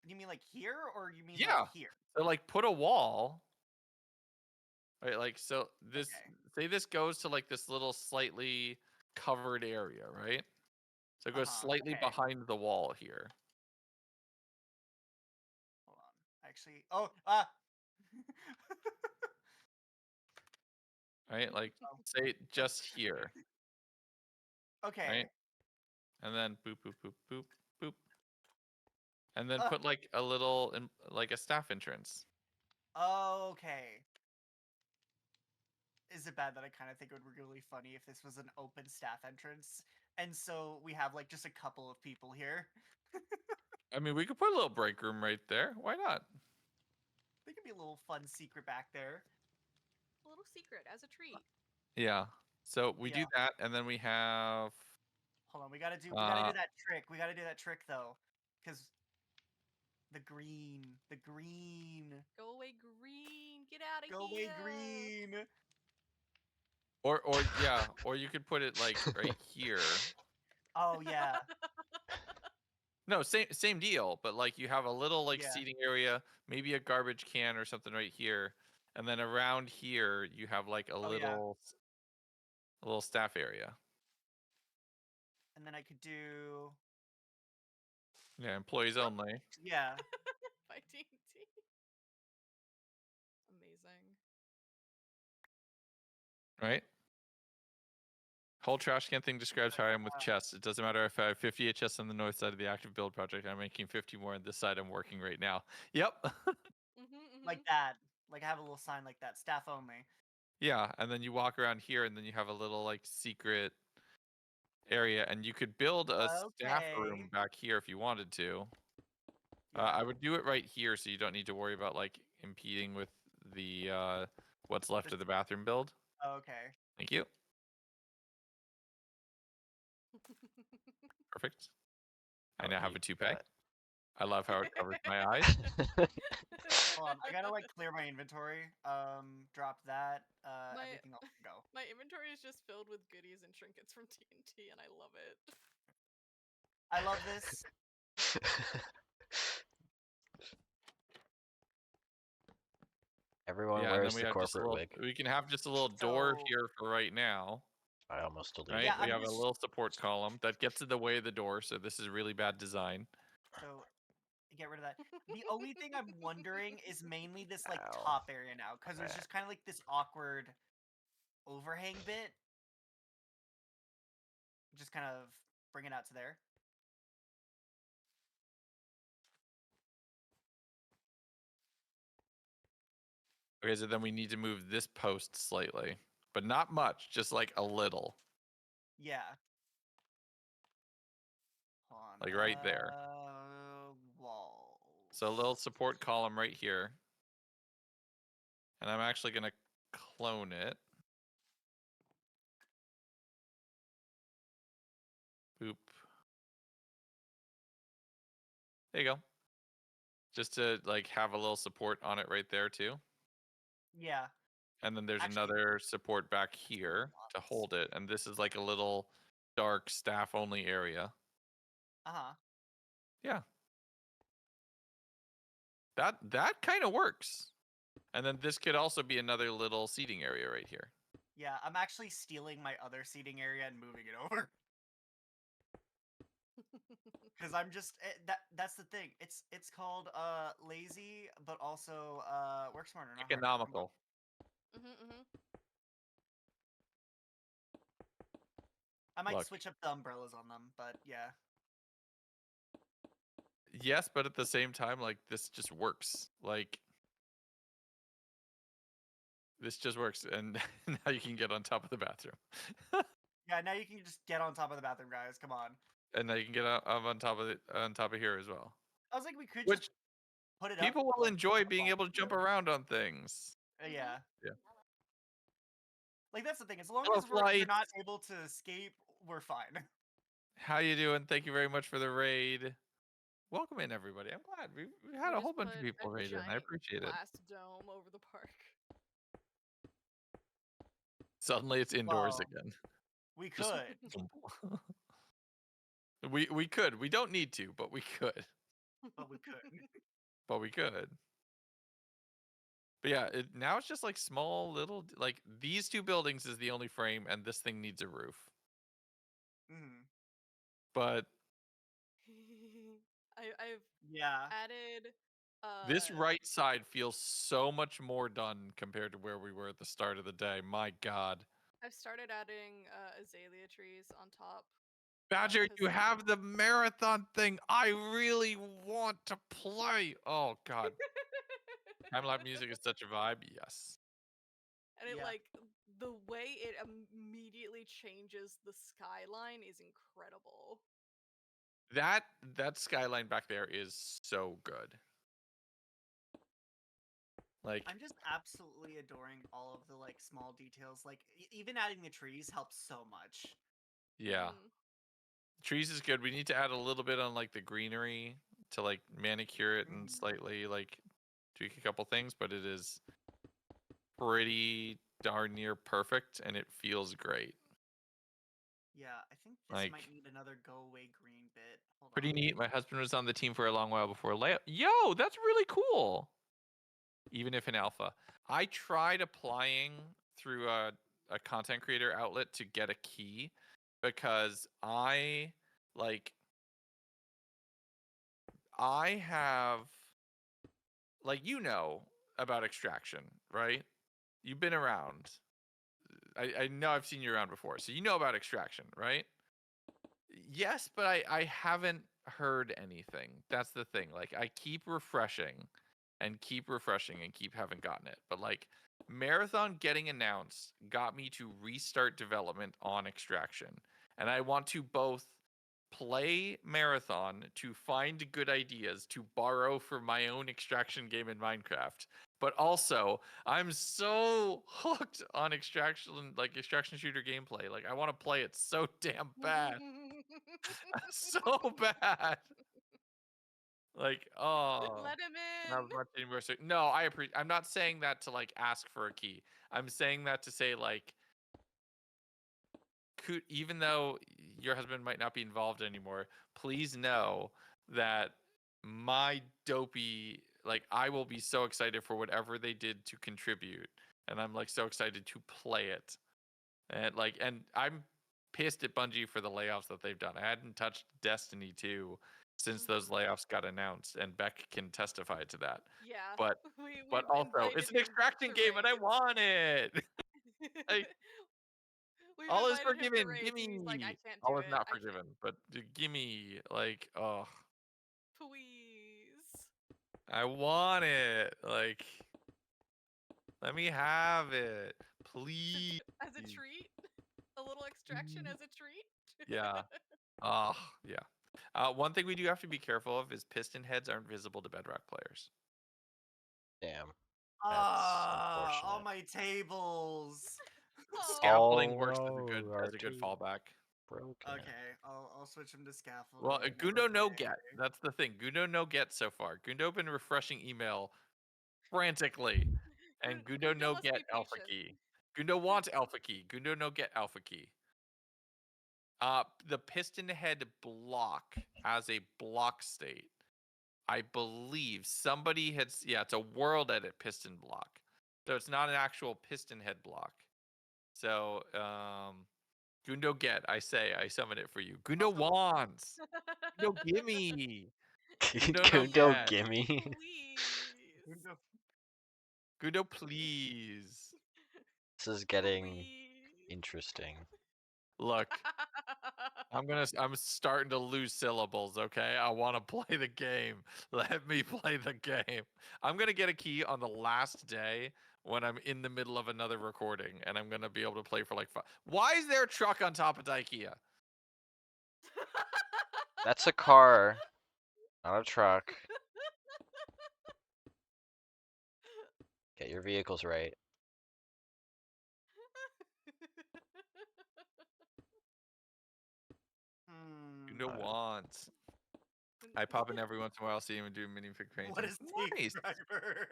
You mean like here, or you mean Yeah. like here? So like put a wall. Right, like so this Okay. say this goes to like this little slightly covered area, right? So it goes slightly okay. behind the wall here. Hold on. Actually, Right? Like Oh. say just here. Okay. Right? And then boop boop boop boop boop. And then Ah. put like a little like a staff entrance. Okay. Is it bad that I kind of think it would be really funny if this was an open staff entrance, and so we have like just a couple of people here? I mean, we could put a little break room right there. Why not? There could be a little fun secret back there. A little secret as a treat. Yeah. So we do Yeah. that, and then we have. Hold on, we gotta do that trick. We gotta do that trick though, because the green. Go away, green. Get out of Go here. away, green. Or yeah, or you could put it like right here. Oh yeah. No, same deal, but like you have a little like Yeah. seating area, maybe a garbage can or something right here, and then around here you have like a Oh, yeah. little staff area. And then I could do Yeah, employees only. yeah. By D&D. Amazing. Right? Whole trash can thing describes how I am with chests. It doesn't matter if I have 50 chests on the north side of the active build project. I'm making 50 more on this side I'm working right now. Yep. Like that. Like I have a little sign like that. Staff only. Yeah, and then you walk around here, and then you have a little like secret area, and you could build a staff room Okay. back here if you wanted to. Yeah. I would do it right here, so you don't need to worry about like impeding with the what's left of the bathroom build. Okay. Thank you. Perfect. I now have a toupee. I love how it covers my eyes. Hold on, I gotta like clear my inventory. Drop that. Everything else can go. My inventory is just filled with goodies and trinkets from TNT, and I love it. I love this. Everyone Yeah, wears and then we the have just a corporate little, wig. we can have just a little door So- here for right now. I almost deleted Right? Yeah, We I'm have a just- little support column that gets in the way of the door, so this is really bad design. So get rid of that. The only thing I'm wondering is mainly this like Ow. top area now, because there's just kind of like this awkward overhang bit. Just kind of bring it out to there. Okay, so then we need to move this post slightly, but not much, just like a little, Yeah. Hold on. like right there. Walls. So a little support column right here. And I'm actually going to clone it. Boop. There you go. Just to like have a little support on it right there too. Yeah. And then there's Actually- another support back here to hold it. And this is like a little dark staff only area. Uh-huh. Yeah. That kind of works. And then this could also be another little seating area right here. Yeah, I'm actually stealing my other seating area and moving it over. Because I'm just that's the thing. It's called lazy, but also work smarter, not harder. Economical. I might Look. switch up the umbrellas on them, but yeah. yes, but at the same time, like this just works. Like this just works, and now you can get on top of the bathroom, Yeah, now you can just get on top of the bathroom, guys. Come on. and now you can get up on top of it on top of here as well. I was like, we could Which just put it up. people will like, enjoy up being on able to jump here. around on things. Yeah. Yeah. Like that's the thing. As long Hello, as you're flights. not able to escape, we're fine. How you doing? Thank you very much for the raid. Welcome in, everybody. I'm glad we had We a whole just bunch of put people a raid in. I giant appreciate it. glass dome over the park. Suddenly it's indoors Well, again. We Just- could, we could. We don't need to, but we could. but we could. But we could. But yeah, now it's just like small little like these two buildings is the only frame, and this thing needs a roof. Mhm. But I've Yeah. added this right side feels so much more done compared to where we were at the start of the day. My God. I've started adding azalea trees on top. Badger, 'cause you have the marathon thing. I really want to play. Oh God. Time-lapse music is such a vibe. Yes. And it Yeah. like the way it immediately changes the skyline is incredible. That skyline back there is so good. Like I'm just absolutely adoring all of the like small details. Like even adding the trees helps so much. yeah. Mhm. Trees is good. We need to add a little bit on like the greenery to like manicure it and Mhm. slightly like tweak a couple things, but it is pretty darn near perfect and it feels great. Yeah, I think this Like might need another go away green bit. Hold pretty on. neat. My husband was on the team for a long while before layout. Yo, that's really cool. Even if in alpha. I tried applying through a content creator outlet to get a key because I have like about extraction, right? You've been around. I know I've seen you around before, so you know about extraction, right? Yes, but I haven't heard anything. That's the thing. Like I keep refreshing and keep refreshing and keep haven't gotten it. But like Marathon getting announced got me to restart development on extraction. And I want to both play Marathon to find good ideas to borrow for my own extraction game in Minecraft. But also, I'm so hooked on extraction shooter gameplay. Like I want to play it so damn bad. So bad. Like, oh, Let him not in. much anymore. So, no, I'm not saying that to like ask for a key. I'm saying that to say like, even though your husband might not be involved anymore, please know that my dopey, like, I will be so excited for whatever they did to contribute, and I'm like so excited to play it, and I'm pissed at Bungie for the layoffs that they've done. I hadn't touched Destiny 2 since those layoffs got announced, and Beck can testify to that. Yeah. But We've also, it's invited an him extraction to game, and I raids. want it. Like, We've all is invited him to forgiven. raids, and he's like, I Gimme. can't do All is it. not I can't. forgiven, but gimme. Like, oh, Please. I want it. Like, let me have it, please. As a treat? A little extraction as a treat? Yeah. Oh, yeah. One thing we do have to be careful of is piston heads aren't visible to Bedrock players. Damn. Ah, all unfortunate. my tables. Oh. Scaffolding works All as a good fallback. broken. Okay, I'll switch them to scaffolding. Well, Gundo no okay. get. That's the thing. Gundo no get so far. Gundo been refreshing email frantically, and Gundo no must get be alpha patient. key. Gundo wants alpha key. Gundo no get alpha key. The piston head block has a block state. I believe somebody it's a world edit piston block. So it's not an actual piston head block. So, Gundo get, I summon it for you. Gundo Also- wants. Gundo gimme. Gundo no Gundo get. gimme. Please. Gundo please. This is getting Please. interesting. Look, I'm starting to lose syllables, okay? I want to play the game. Let me play the game. I'm gonna get a key on the last day when I'm in the middle of another recording, and I'm gonna be able to play for like 5. Why is there a truck on top of IKEA? That's a car, not a truck. Get your vehicles right. You know once. I pop in every once in a while, see him and do minifig painting. What is nice? driver?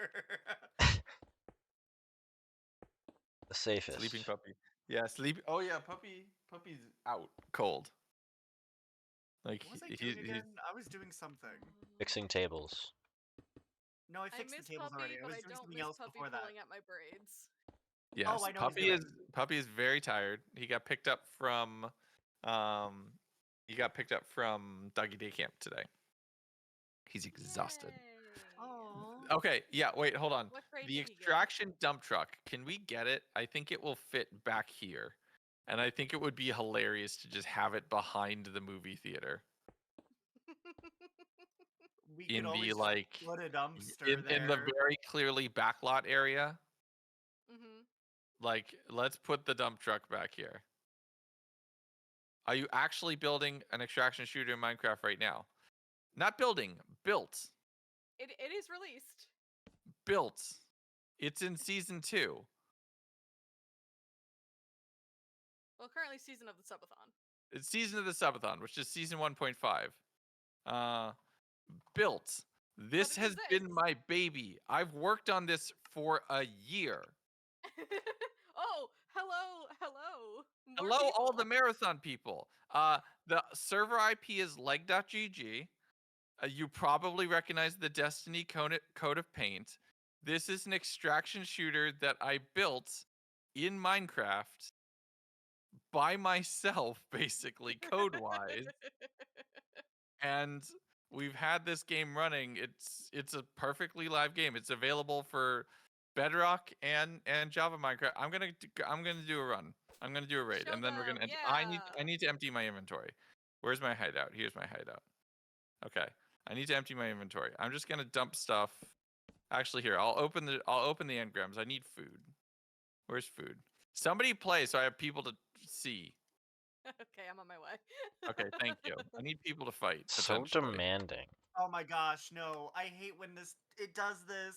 The safest. Sleeping puppy. Yeah, sleep. Oh yeah, puppy's out cold. Like What was I he, doing he's again? I was doing something. Fixing tables. No, I I fixed miss the tables Puppy, already. I but was I doing don't something miss else Puppy before that. pulling at my braids. yes. Oh, I know what he's doing. Puppy is very tired. He got picked up from doggy day camp today. He's exhausted. Yay. Aww. Okay, yeah, wait, hold on. What grade The did he get? extraction dump truck. Can we get it? I think it will fit back here. And I think it would be hilarious to just have it behind the movie theater. We In could the always like put a dumpster in the there. very clearly backlot area. Mhm. Like, let's put the dump truck back here. Are you actually building an extraction shooter in Minecraft right now? Not building, built. It is released. Built. It's in season 2. Well, currently season of the subathon. It's season of the subathon, which is season 1.5. Built. This But it has been my baby. I've worked on this for a year. Oh, hello. More Hello, all people. the marathon people. The server IP is leg.gg. You probably recognize the Destiny coat of paint. This is an extraction shooter that I built in Minecraft by myself, basically, code-wise. And we've had this game running. It's a perfectly live game. It's available for Bedrock and Java Minecraft. I'm gonna do a run. I'm gonna do a raid, Show and then we're them, gonna. I yeah. need to empty my inventory. Where's my hideout? Here's my hideout. Okay, I need to empty my inventory. I'm just gonna dump stuff. Actually, here I'll open the engrams. I need food. Where's food? Somebody play so I have people to see. Okay, I'm on my way. Okay, thank you. I need people to fight. So Potentially. demanding. Oh my gosh, no. I hate when it does this.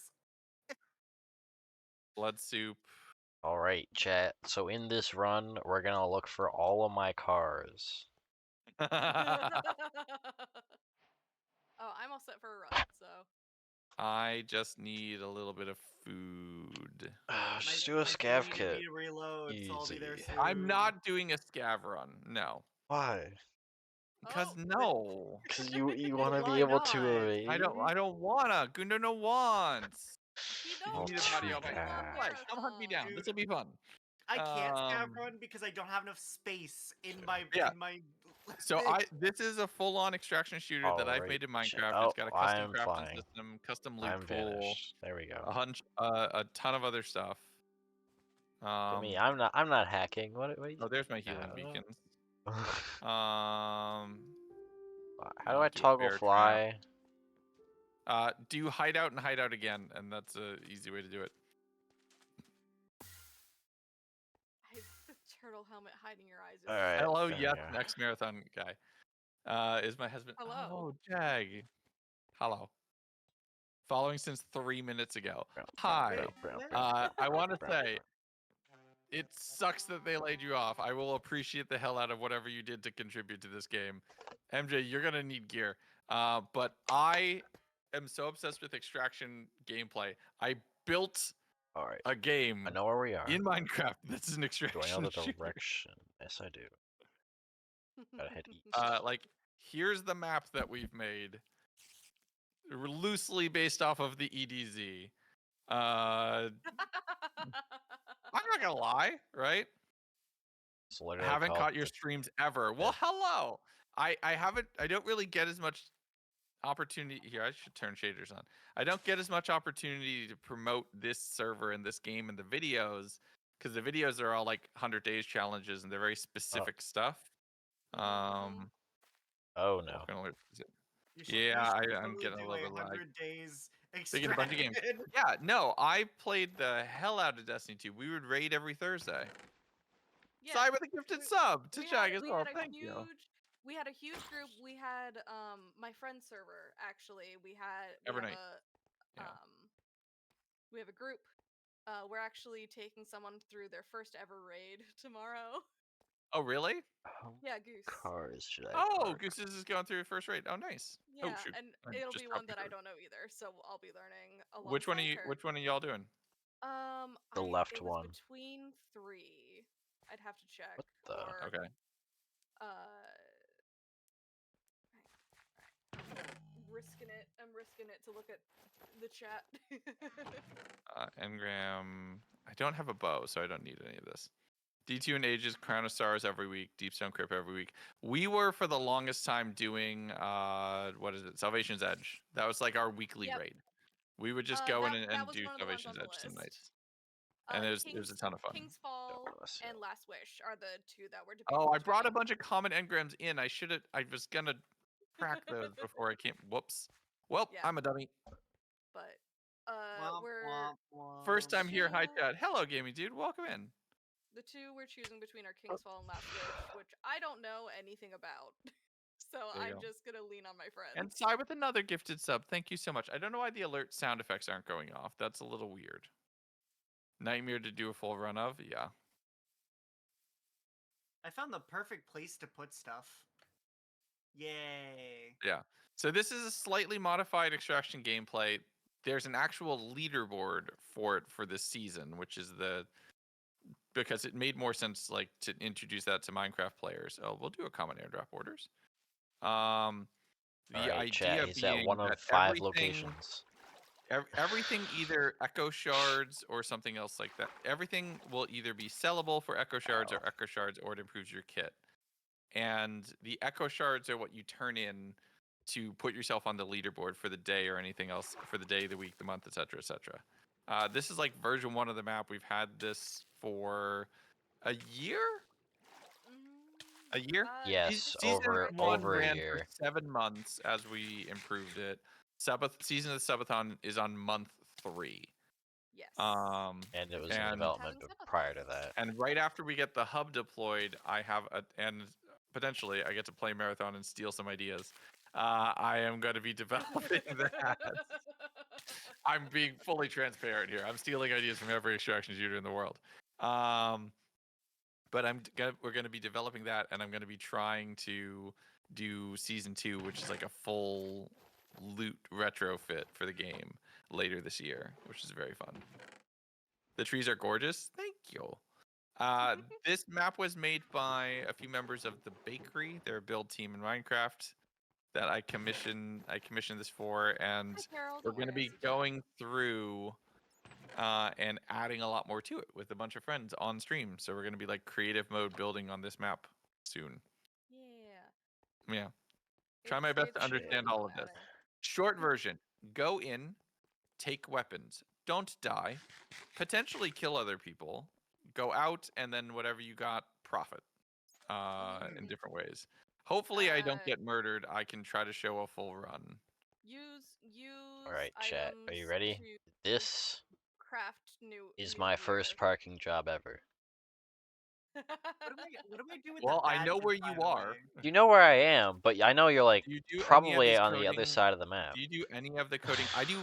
Blood soup. Alright, chat. So in this run, we're gonna look for all of my cars. Oh, I'm all set for a run, so. I just need a little bit of food. Just My do a thing scav needed kit. me to reload, so I'll be there Easy. soon. I'm not doing a scav run. No. Why? Because Oh. no. Because you Well, want to why be able to not? evade? I don't wanna. Gundo no wants. He You don't need a too body want on my bad. life. Come hunt me down. Dude. This will be fun. I can't scav Um, run because I don't have enough space in my Yeah. in my So this is a full-on extraction shooter that I've made in Minecraft. Oh, It's got a custom I'm crafting flying. system, custom loot I'm pool, vanished. There we go. a ton of other stuff. For me, I'm not hacking. What are you? Oh, there's my healing beacons. How do need I to do a toggle bear trap. fly? Do hideout and hideout again, and that's a easy way to do it. The turtle helmet hiding your eyes. Is Alright. Hello, there we yes, go. next marathon guy. Is my husband? Hello. Oh, Jag. Hello. Following since 3 minutes ago. Brown, Hi. brown, brown, I want to brown. say, it sucks that they laid you off. I will appreciate the hell out of whatever you did to contribute to this game. MJ, you're gonna need gear. But I am so obsessed with extraction gameplay. I built Alright. a game I know where we are. in Minecraft that's an Do extraction I know the shooter. direction? Yes, I do. Gotta hit east. Like, here's the map that we've made, loosely based off of the EDZ. I'm not gonna lie, right? It's I literally haven't called caught your streams ever. Well, hello. I don't really get as much opportunity here. I should turn shaders on. I don't get as much opportunity to promote this server and this game in the videos because the videos are all like 100 days challenges and they're very specific stuff. Oh no. Walking alert. You should, Yeah, you should I'm totally getting a do little bit lag. 100 days Thinking a bunch of games. extracted. Yeah, no, I played the hell out of Destiny 2. We would raid every Thursday. Yeah. Sorry with a gifted sub to Jack as well. a Thank huge you. we had a huge group. We had my friend's server actually. We Evernight. have Yeah. we have a group. We're actually taking someone through their first ever raid tomorrow. Oh, really? How Yeah, Goose. cars should I Oh, park? Gooses is going through first rate. Oh, nice. Yeah, Oh, shoot. and I it'll just be dropped one that I my code. don't know either, so I'll be learning alongside Which one are you? her. Which one are y'all doing? The left It was one. between 3. I'd have to check. What the? Or, Okay. risking it. I'm risking it to look at the chat. Engram. I don't have a bow, so I don't need any of this. D2 and Ages, Crown of Stars every week, Deepstone Crypt every week. We were for the longest time doing what is it? Salvation's Edge. That was like our weekly Yep. raid. We would just go in and that was do one of the ones Salvation's on the Edge some list. nights. And it was a ton of fun. King's Fall Bless you. and Last Wish are the 2 that were debated. Oh, I brought a bunch of common engrams in. I was gonna crack those before I came. Whoops. Well, Yeah. I'm a dummy. But Womp, we're womp, womp. First time here. Hi, Two- chat. Hello, gaming dude. Welcome in. the 2 we're choosing between are King's Fall and Last Wish, which I don't know anything about. So There you I'm go. just gonna lean on my friends. And Sai with another gifted sub. Thank you so much. I don't know why the alert sound effects aren't going off. That's a little weird. Nightmare to do a full run of? Yeah. I found the perfect place to put stuff. Yay. Yeah. So this is a slightly modified extraction gameplay. There's an actual leaderboard for it for this season, which is because it made more sense like to introduce that to Minecraft players. Oh, we'll do a common airdrop orders. The Alright, idea chat. He's being at one of that 5 locations. everything either echo shards or something else like that. Everything will either be sellable for echo shards or echo shards, or it improves your kit. And the echo shards are what you turn in to put yourself on the leaderboard for the day or anything else for the day, the week, the month, etc., etc. This is like version 1 of the map. We've had this for a year. A year? Yes, Season over 1 a ran year. for 7 months as we improved it. Season of the Subathon is on month 3. Yes. And it was in development prior to that. And right after we get the hub deployed, and potentially I get to play Marathon and steal some ideas. I am going to be developing that. I'm being fully transparent here. I'm stealing ideas from every extraction shooter in the world. But we're going to be developing that, and I'm going to be trying to do season 2, which is like a full loot retrofit for the game later this year, which is very fun. The trees are gorgeous. Thank you. This map was made by a few members of the Bakery, their build team in Minecraft, that I commissioned this for, and we're going to be going through and adding a lot more to it with a bunch of friends on stream. So we're going to be like creative mode building on this map soon. Yeah. Try my best to understand all of this. Short version: go in, take weapons, don't die, potentially kill other people, go out, and then whatever you got, profit in different ways. Hopefully, I don't get murdered. I can try to show a full run. Use Alright, chat. Are you items ready? to This craft new is new my gear. first parking job ever. What do I do with Well, the I know badges, where by you the are. way? You know where I am, but I know you're like Do you do any of probably these on the other coding- side of the map. Do you do any of the coding? I do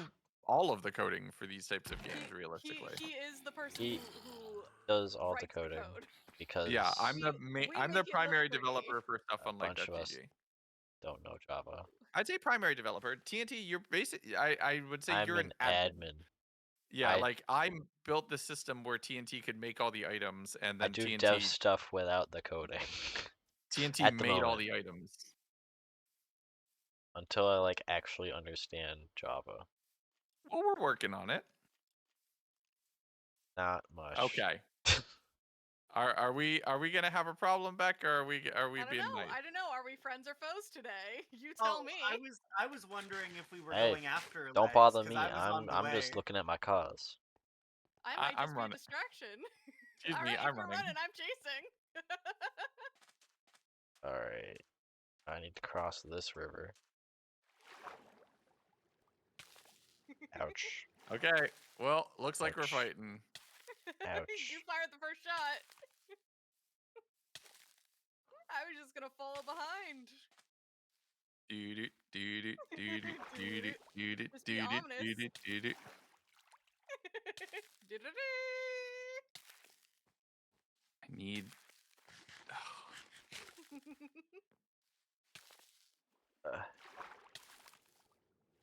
all of the coding for these types of games, realistically. He is the person He who does all the writes coding code. because Yeah, I'm the We I'm make the it look primary pretty. developer for stuff A on bunch of us Lake.gg. don't know Java. I'd say primary developer. TNT, you're basically. I would say I'm you're an an admin. Yeah, I- like I built the system where TNT could make all the items, and I then do TNT dev stuff without the coding. TNT at the made all moment. the items. Until I like actually understand Java. Well, we're working on it. Not much. Okay. Are we gonna have a problem, Beck, or are we I don't being know. nice? I don't know. Are we friends or foes today? You tell me. I was wondering if we were Hey, going after Don't Legs, bother 'cause me. I was on the I'm way. just looking at my cars. I might I'm just be a running. distraction. Excuse All me, right, I'm if you're running. running, I'm chasing. Alright. I need to cross this river. Ouch. Okay. Well, looks like we're Ouch. fighting. Ouch. You fired the first shot. I was just gonna follow behind. Just be ominous. I need.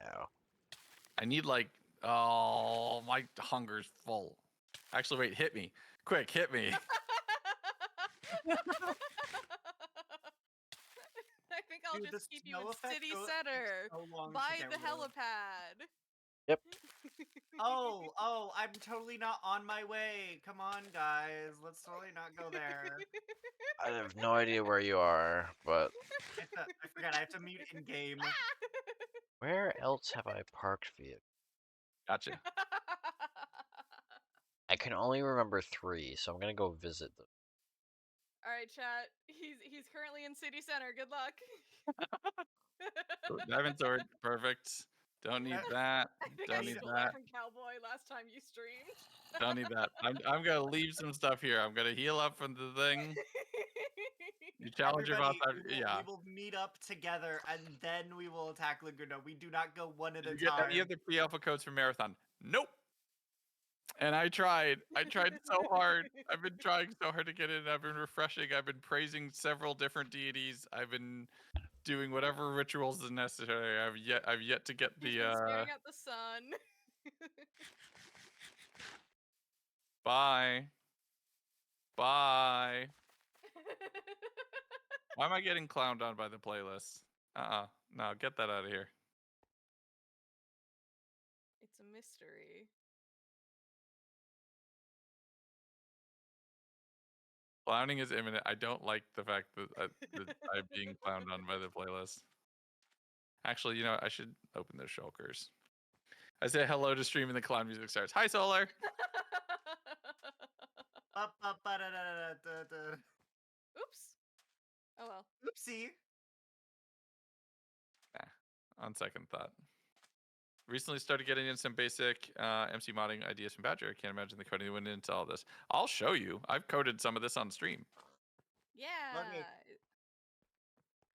Ow. I need like. Oh, my hunger's full. Actually, wait. Hit me. Quick, hit me. I think I'll Dude, the just keep you in snow effect city takes center so long to by get the rid of. helipad. Yep. Oh, I'm totally not on my way. Come on, guys. Let's totally not go there. I have no idea where you are, but I forgot, I have to mute in game. where else have I parked vehicles? Gotcha. I can only remember 3, so I'm gonna go visit them. All right, chat. He's currently in city center. Good luck. Diamond sword. Perfect. Don't need that. I think Don't I need stole that. that from Cowboy last time you streamed. Don't need that. I'm gonna leave some stuff here. I'm gonna heal up from the thing. You challenge your boss. Everybody, Yeah. we will meet up together and then we will attack Laguna. We do not go one at a You get time. any of the pre-alpha codes for Marathon? Nope. And I tried. I tried so hard. I've been trying so hard to get in. I've been refreshing. I've been praising several different deities. I've been doing whatever rituals is necessary. I've yet to get He's the been staring at the sun. Bye. Bye. Why am I getting clowned on by the playlist? No, get that out of here. It's a mystery. Clowning is imminent. I don't like the fact that I'm being clowned on by the playlist. Actually, you know what? I should open those shulkers. I say hello to stream and the clown music starts. Hi, Solar. Oops. Oh well. Oopsie. On second thought. Recently started getting in some basic MC modding ideas from Badger. I can't imagine the coding that went into all this. I'll show you. I've coded some of this on stream. Yeah.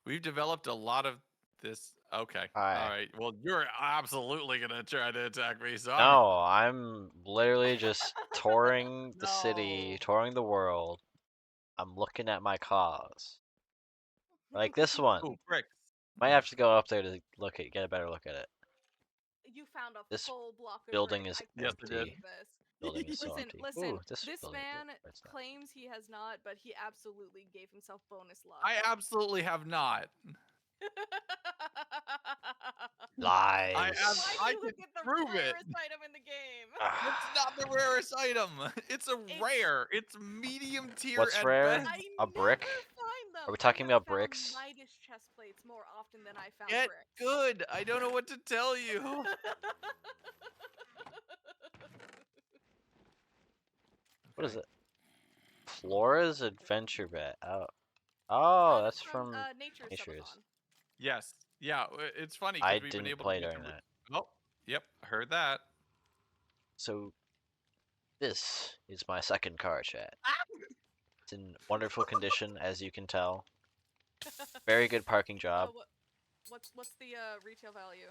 We've developed a lot of this. Okay. Hi. All right. Well, you're absolutely going to try to attack me. So No, I'm literally just touring the city, No. touring the world. I'm looking at my cars. Like this one. Ooh, bricks. Might have to go up there to get a better look at it. You found a This full block of building brick. is I Yes, can't I did. believe this. Building is so Listen, empty. listen. Ooh, this This building is man good, but it's not. claims he has not, but he absolutely gave himself bonus luck. I absolutely have not. Lies. Why I do you look can at the prove it. rarest item in the game? It's not the rarest item. It's a rare. It's medium tier What's at rare? best. I A brick? never find them. Are we talking I have about found bricks? Midas chest plates more often than I found Get bricks. good. I don't know what to tell you. What is it? Flora's Adventure Bet. Oh, that's from Nature's Nature's. Subathon. Yes. Yeah. It's funny I because we've been didn't able play to. during that. Oh. Yep. Heard that. So, this is my second car, chat. It's in wonderful condition, as you can tell. Very good parking job. What's the retail value?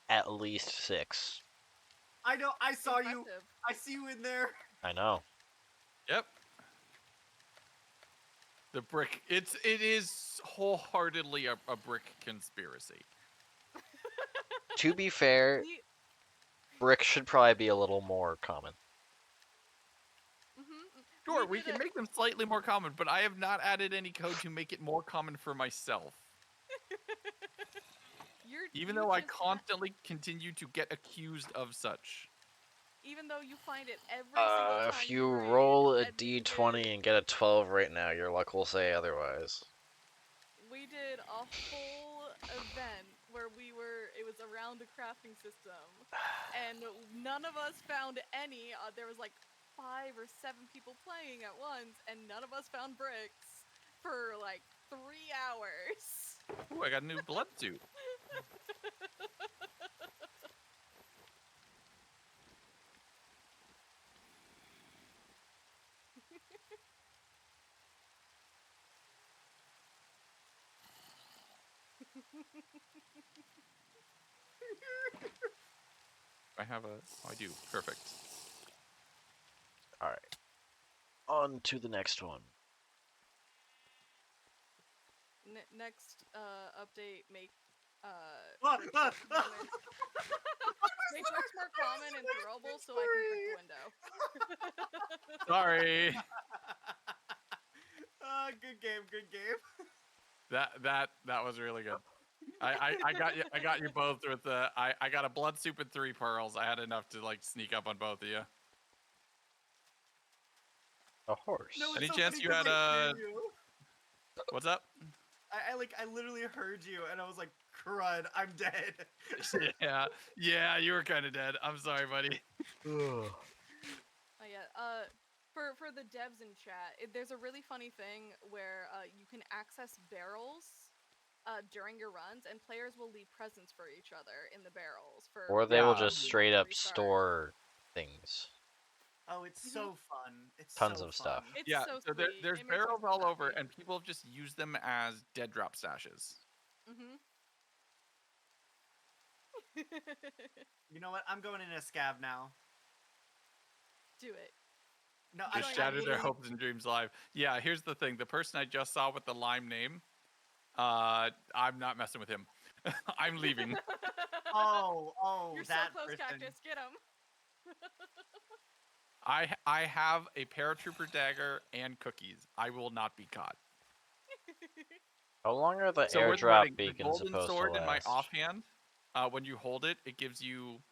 At least 6. I know, I saw you. Impressive. I see you in there. I know. Yep. The brick. It is wholeheartedly a brick conspiracy. To be fair, brick should probably be a little more common. Sure, we can make them slightly more common, but I have not added any code to make it more common for myself. Even though I constantly continue to get accused of such. Even though you find it every single time. If you roll a d20 and get a 12 right now, your luck will say otherwise. We did a full event where it was around the crafting system, and none of us found any. There was like 5 or 7 people playing at once, and none of us found bricks. for like 3 hours. Ooh, I got a new blood suit. I have a. Oh, I do. Perfect. All right. On to the next one. Next update, make Ah, ah, Rex ah. common. Make Rex more common and throwable so I can break the window. Sorry. Good game, good game. That was really good. I got you both with the. I got a blood soup and 3 pearls. I had enough to like sneak up on both of you. A horse. No, Any it's so chance funny you 'cause had I a? hear you. What's up? I literally heard you, and I was like, crud, I'm dead. Yeah, you were kind of dead. I'm sorry, buddy. Ugh. Oh yeah. For the devs in chat, there's a really funny thing where you can access barrels during your runs, and players will leave presents for each other in the barrels. Or they will Yeah. just straight up store things. Oh, it's so fun. It's Tons so of stuff. fun. It's Yeah, so so sweet. there's It makes me barrels so all over, happy. and people have just used them as dead drop stashes. Mhm. You know what? I'm going in a scab now. Do it. No, They They Join shattered their me. hopes and dreams live. Yeah, here's the thing: the person I just saw with the lime name, I'm not messing with him. I'm leaving. Oh, You're so that close, person. Cactus. Get him. I have a paratrooper dagger and cookies. I will not be caught. How long are the So worth airdrop noting, the beacons golden supposed to sword in my last? offhand, when you hold it, it gives you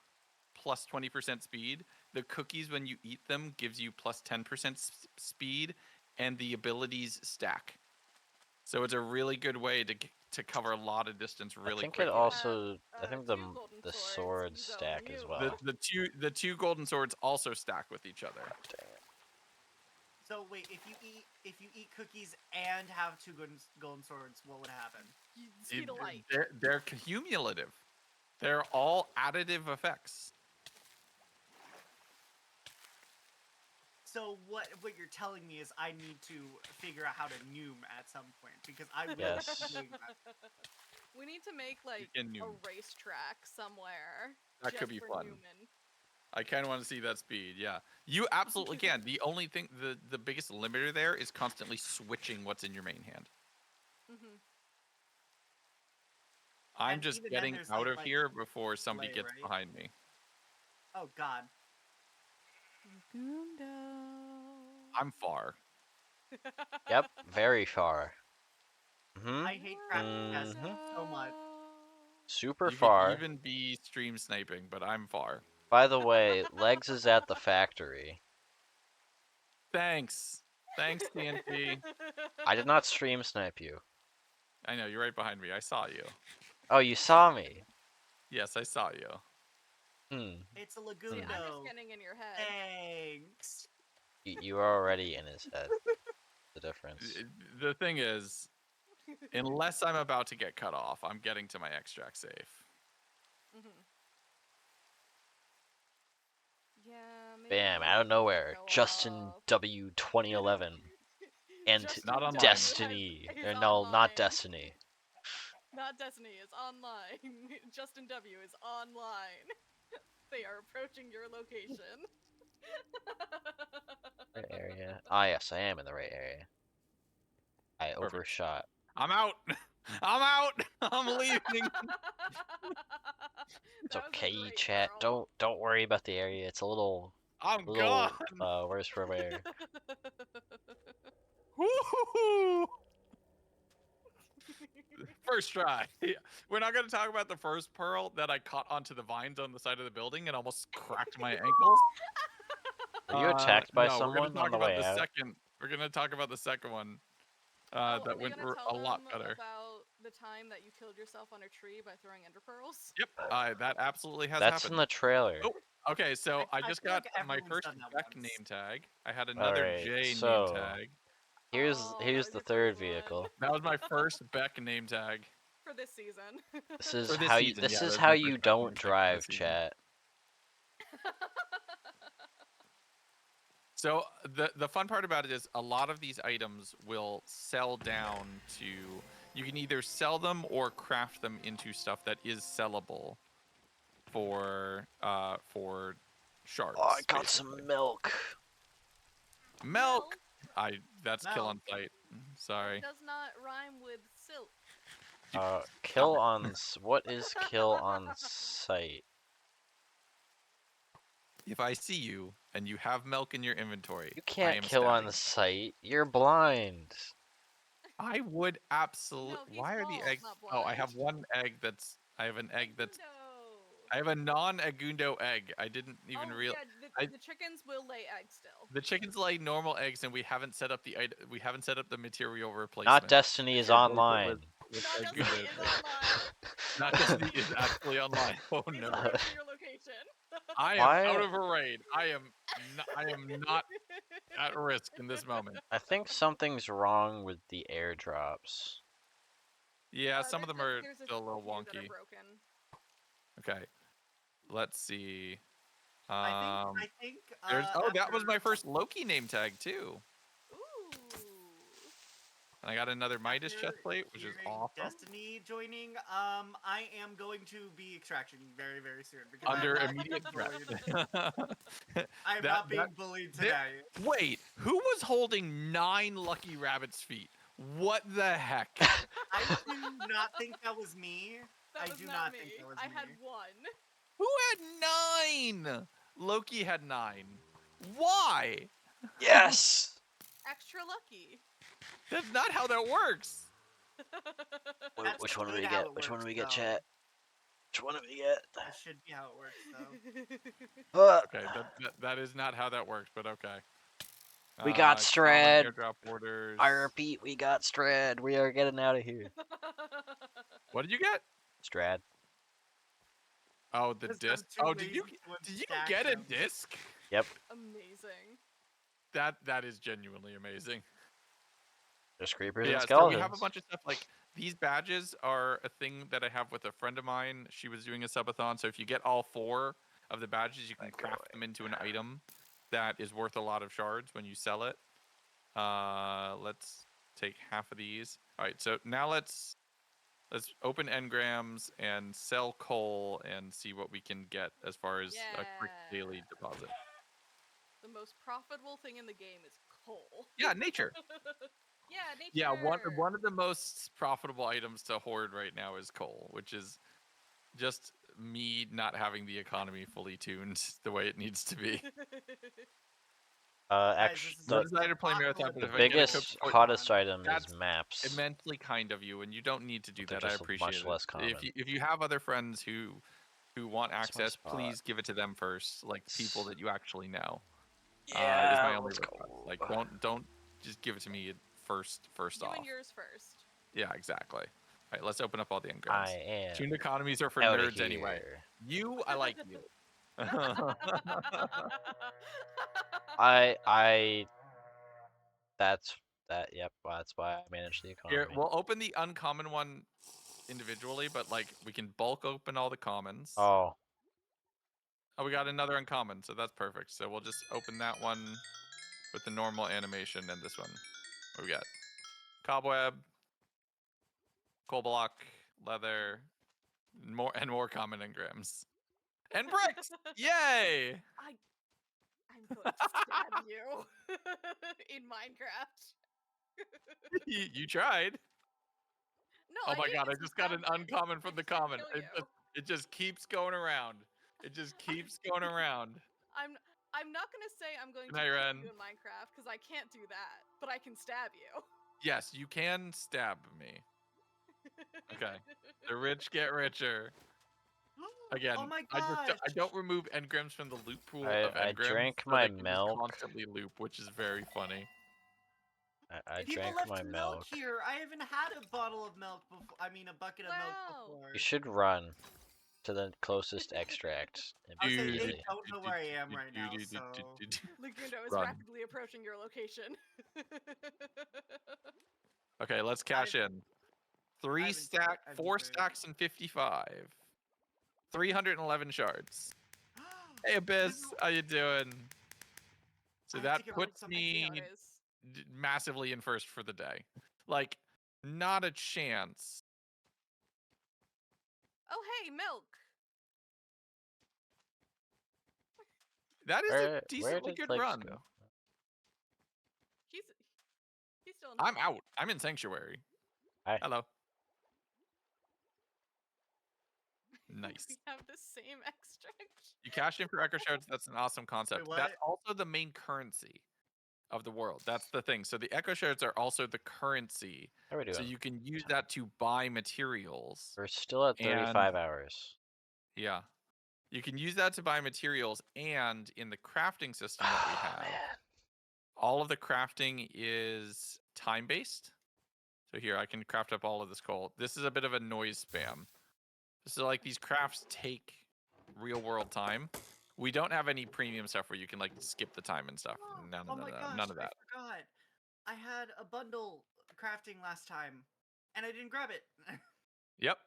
plus 20% speed. The cookies, when you eat them, gives you plus 10% speed, and the abilities stack. So it's a really good way to cover a lot of distance really I think quickly. it also. I Have, think two golden the swords, swords you go stack as mute. well. The two golden swords also stack with each other. Dang it. So wait, if you eat cookies and have 2 golden swords, what would happen? Speed of light. They're cumulative. They're all additive effects. So what you're telling me is I need to figure out how to noom at some point because I will Yes. be doing that. We need to make like can a noom. racetrack somewhere. That just could be for fun. Newman. I kind of want to see that speed. Yeah, you absolutely can. The only thing, the biggest limiter there is constantly switching what's in your main hand. Mhm. I'm And just even then getting there's, out like- of like here before somebody delay, gets right? behind me. Oh God. I'm far. Yep, very far. Hmm. I hate crafting tests so much. Super You far. could even be stream sniping, but I'm far. By the way, Legs is at the factory. Thanks. Thanks, TNT. I did not stream snipe you. I know, you're right behind me. I saw you. Oh, you saw me. Yes, I saw you. It's a See, Lagundo. I'm just getting in your head. Thanks. You are already in his head. The difference. The thing is, unless I'm about to get cut off, I'm getting to my extract safe. Mhm. Yeah. Maybe Bam, I'll out of nowhere. go Justin off. W 2011. And Justin Not online. Destiny. is Or no, online. not Destiny. Not Destiny is online. Justin W is online. They are approaching your location. Right area. Ah, yes, I am in the right area. I Perfect. overshot. I'm out. I'm out. I'm leaving. It's That was a okay, great chat. pearl. Don't worry about the area. It's a little I'm gone. worse for wear. Woo-hoo-hoo. First try. We're not going to talk about the first pearl that I caught onto the vines on the side of the building and almost cracked my ankles. Were you attacked by no, we're someone going to talk on the about way the out? second. We're going to talk about the second one. Are That we went gonna a tell lot them better. about the time that you killed yourself on a tree by throwing ender pearls? Yep, that absolutely has That's happened. in the trailer. Oh, okay, so I I just feel got like my everyone's first done that Beck once. name tag. I had another Alright, J name so tag. Here's Oh, here's that the was your third favorite one. vehicle. That was my first Beck name tag. For this season. This is For this how you. season, This yeah, is that's how my you first Beck name don't tag for drive, this season. chat. So the fun part about it is a lot of these items will sell down to, you can either sell them or craft them into stuff that is sellable for shards. Oh, I got basically. some milk. Milk. That's kill on Milk. sight. Sorry. Does not rhyme with silk. Kill on. What is kill on sight? If I see you and you have milk in your inventory, You I can't am kill on stabbing. sight. You're blind. I would absolutely. No, he's Why are the bald, eggs? not Oh, I have blind. one egg that's. I have an egg that's. No. I have a non-Agundo egg. I didn't even realize. Yeah, the chickens will lay eggs still. The chickens lay normal eggs, and we haven't set up we haven't set up the material replacement. Not Destiny is online. with Not Agundo Destiny is eggs. online. Not Destiny is actually online. Oh He's no! approaching your location. I am Why- out of a raid. I am not at risk in this moment. I think something's wrong with the airdrops. Yeah, some of them are there's still a little few that are wonky. broken. Okay, let's see. I think. There's that was after- my first Loki name tag too. Ooh. And I got another Midas after chestplate, which is hearing awesome. Destiny joining. I am going to be extraction very, very soon because Under I'm not immediate being threat. bullied. I'm not being bullied there- today. Wait, who was holding 9 lucky rabbit's feet? What the heck? I do not think that was me. That I was do not not me. think that was I me. had one. Who had 9? Loki had 9. Why? Yes. Extra lucky. That's not how that works. That's Which one do we totally how get? it Which one do we works, get, though. chat? Which one do we get? That should be how it works, though. Okay, that is not how that works, but okay. We got common Strad. Airdrop orders. I repeat, we got Strad. We are getting out of here. What did you get? Strad. Oh, the 'Cause I'm disc. too Oh, did you lazy to did you unstack get a them. disc? Amazing. That is genuinely amazing. There's creepers Yeah, and so skeletons. we have a bunch of stuff like these badges are a thing that I have with a friend of mine. She was doing a subathon, so if you get all 4 of the badges, you can craft them into an item that is worth a lot of shards when you sell it. Let's take half of these. All right, so now let's open engrams and sell coal and see what we can get as far as a quick daily Yeah. deposit. The most profitable thing in the game is coal. Yeah, nature. Yeah, nature. Yeah, one of the most profitable items to hoard right now is coal, which is just me not having the economy fully tuned the way it needs to be. Actually, this is I the, decided to play marathon, but the if I get a biggest, cook- hottest item is That's maps. immensely kind of you, and you don't need to do They're that. I just appreciate much it. less common. If you have other friends who want That's my access, spot. please give it to them first, like people that you actually know. Is Yeah, my only let's request. go. Like don't just give it to me first You off. and yours first. Yeah, exactly. All right, let's open up all the engrams. I am Tuned economies are for outta nerds anyway. here. You, I like you. I. That's that. Yep. That's why I manage the economy. Here, we'll open the uncommon one individually, but like we can bulk open all the commons. Oh, Oh, we got another uncommon, so that's perfect. So we'll just open that one with the normal animation and this one. What we got? Cobweb, coal block, leather, more common engrams. And bricks! Yay! I'm going to stab you in Minecraft. You tried. No, Oh my didn't god, I get just got an stabbed. uncommon from the just tried to common. kill you. It just keeps going around. It just keeps going around. I'm not gonna say I'm going Good to night, kill Ren. you in Minecraft because I can't do that, but I can stab you. Yes, you can stab me. Okay. The rich get richer. Again, Oh my I gosh! don't remove engrams from the loot pool I- of I engrams. drank so my they can just milk. constantly loop, which is very funny. I People drank left my milk. here. I haven't had a bottle of milk before. I mean, a bucket of milk Wow. before. You should run to the closest extract I was saying immediately. they don't know where I am right now, so. Lagundo is Run. rapidly approaching your location. Okay, let's cash in. I've been- 4 been- stacks and 55. 311 shards. Hey Abyss, This is- how you doing? So I have to that get rid of puts some- I see how me it is. massively in first for the day. Like, not a chance. Oh, hey, milk. That is Where a decently did good Legs run. go? He's still in I'm top. out. I'm in Sanctuary. Hi. Hello. Nice. We have the same extract. You cash in for Echo Shards. That's an awesome concept. Wait, That's what? also the main currency of the world. That's the thing. So the Echo Shards are also the currency. How are we doing? So you can use that to buy materials. We're still at 35 hours. Yeah. You can use that to buy materials, and in the crafting system that we have, Man. all of the crafting is time-based. So here, I can craft up all of this coal. This is a bit of a noise spam. So like these crafts take real-world time. We don't have any premium stuff where you can like skip the time and stuff. Oh my gosh, None of that. I forgot. I had a bundle crafting last time, and I didn't grab it. Yep.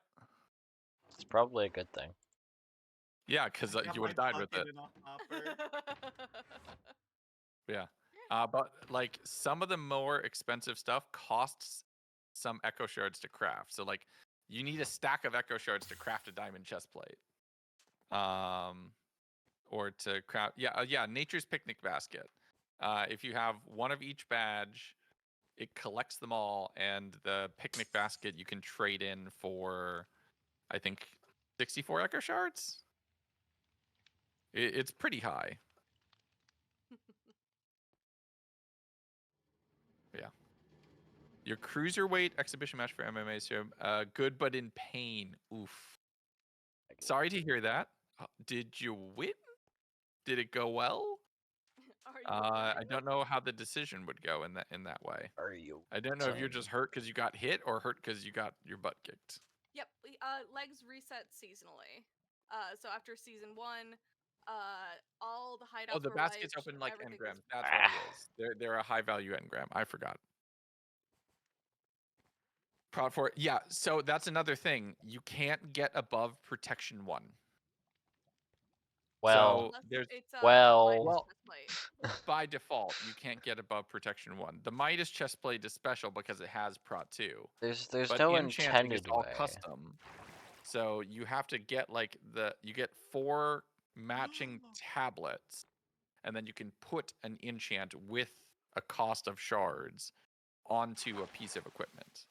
It's probably a good thing. Yeah, because I got you would have my died with bucket it. in a hopper. Yeah. But like some of the more expensive stuff costs some echo shards to craft. So like you need a stack of echo shards to craft a diamond chest plate. Or to craft nature's picnic basket. If you have one of each badge, it collects them all, and the picnic basket you can trade in for I think 64 echo shards. It's pretty high. Yeah. Your cruiserweight exhibition match for MMA serum. Good but in pain. Oof. Sorry to hear that. Did you win? Did it go well? Are you I okay? don't know how the decision would go in that way. Are you? I don't know if you're just hurt because you got hit or hurt because you got your butt kicked. Yep. Legs reset seasonally. So after season 1, all the hideouts Oh, the were baskets wiped, open like everything engrams. was- That's what it is. They're a high value engram. I forgot. Proud for it. Yeah. So that's another thing. You can't get above protection 1. Well, Unless there's it's well- Midas Well- chestplate. by default, you can't get above protection 1. The Midas chestplate is special because it has Prot 2. there's But no enchanting is intended all way. custom. So you have to get like you get 4 matching tablets, and then you can put an enchant with a cost of shards onto a piece of equipment.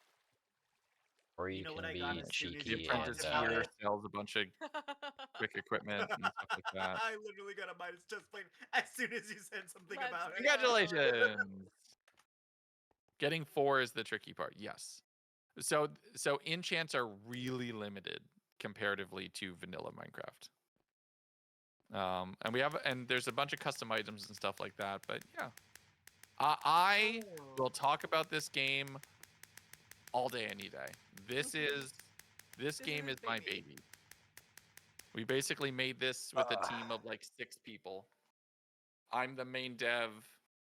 Or You you know what can I got be as soon as The you cheeky talked and apprentice about here it? sells a bunch of quick equipment and stuff like that. I literally got a Midas chest plate as soon as you said something Let's about it. Congratulations! Getting 4 is the tricky part. Yes. So enchants are really limited comparatively to vanilla Minecraft. And there's a bunch of custom items and stuff like that. But yeah, I will talk about this game all day, any day. This game is is my baby. baby. We basically made this with a team of like 6 people. I'm the main dev.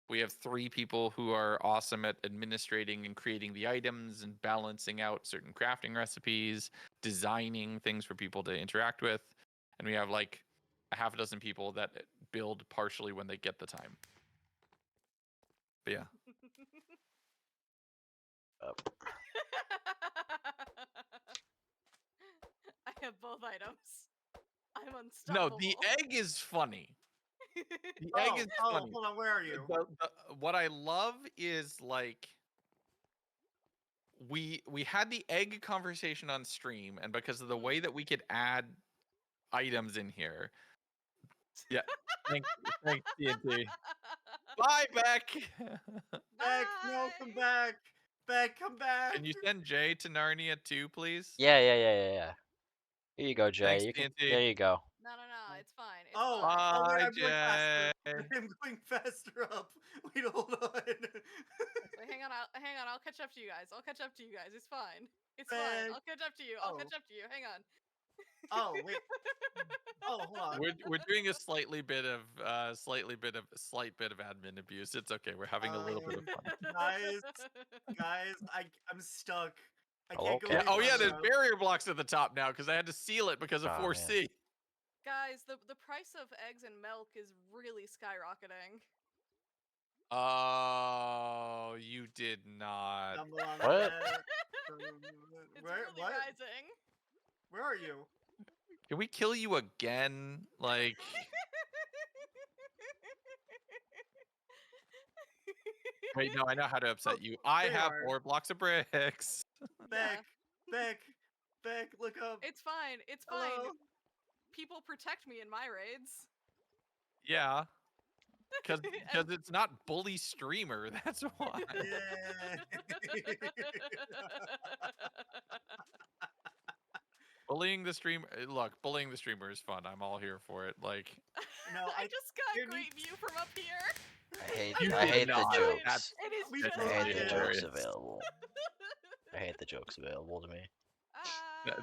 We have 3 people who are awesome at administrating and creating the items and balancing out certain crafting recipes, designing things for people to interact with. And we have like a half a dozen people that build partially when they get the time. But yeah. I have both items. I'm No, unstoppable. the egg is funny. The egg is funny. Hold on, where are you? What I love is like we had the egg conversation on stream, and because of the way that we could add items in here. Yeah. Thanks, TNT. Bye, Beck. Beck, no, come back. Beck, come back. Can you send Jay to Narnia too, please? Yeah. Here you go, Jay. Thanks, You can, TNT. there you go. No, it's fine. It's Oh, fine. wait, Bye, I'm going faster. Jay. I'm going faster up. Wait, hold on. Wait, hang on. I'll catch up to you guys. It's fine. It's fine. Beck. I'll catch up to you. Oh. Hang on. Oh wait. Oh, hold on. We're doing a slight bit of admin abuse. It's okay. We're having a little bit of fun. Guys, I'm stuck. I Oh, can't go okay. any Oh yeah, farther there's up. barrier blocks at the top now because I had to seal it because of Oh, man. 4C. Guys, the price of eggs and milk is really skyrocketing. Oh, you did not. Stumble on What? that. It's Where? really What? rising. Where are you? Can we kill you again? Like, wait, no, I know how to upset Oh, you. I there you have are. 4 blocks of bricks. Beck, Beck, look up. It's fine. It's Hello? fine. People protect me in my raids. Yeah, because And- it's not bully streamer. That's why. Yeah. Bullying the streamer. Look, bullying the streamer is fun. I'm all here for it. Like, No, I just got there a great needs- view from up here. You I did hate the not. jokes. That's- It is We just I hate the tried. jokes hilarious. available. I hate the jokes available to me.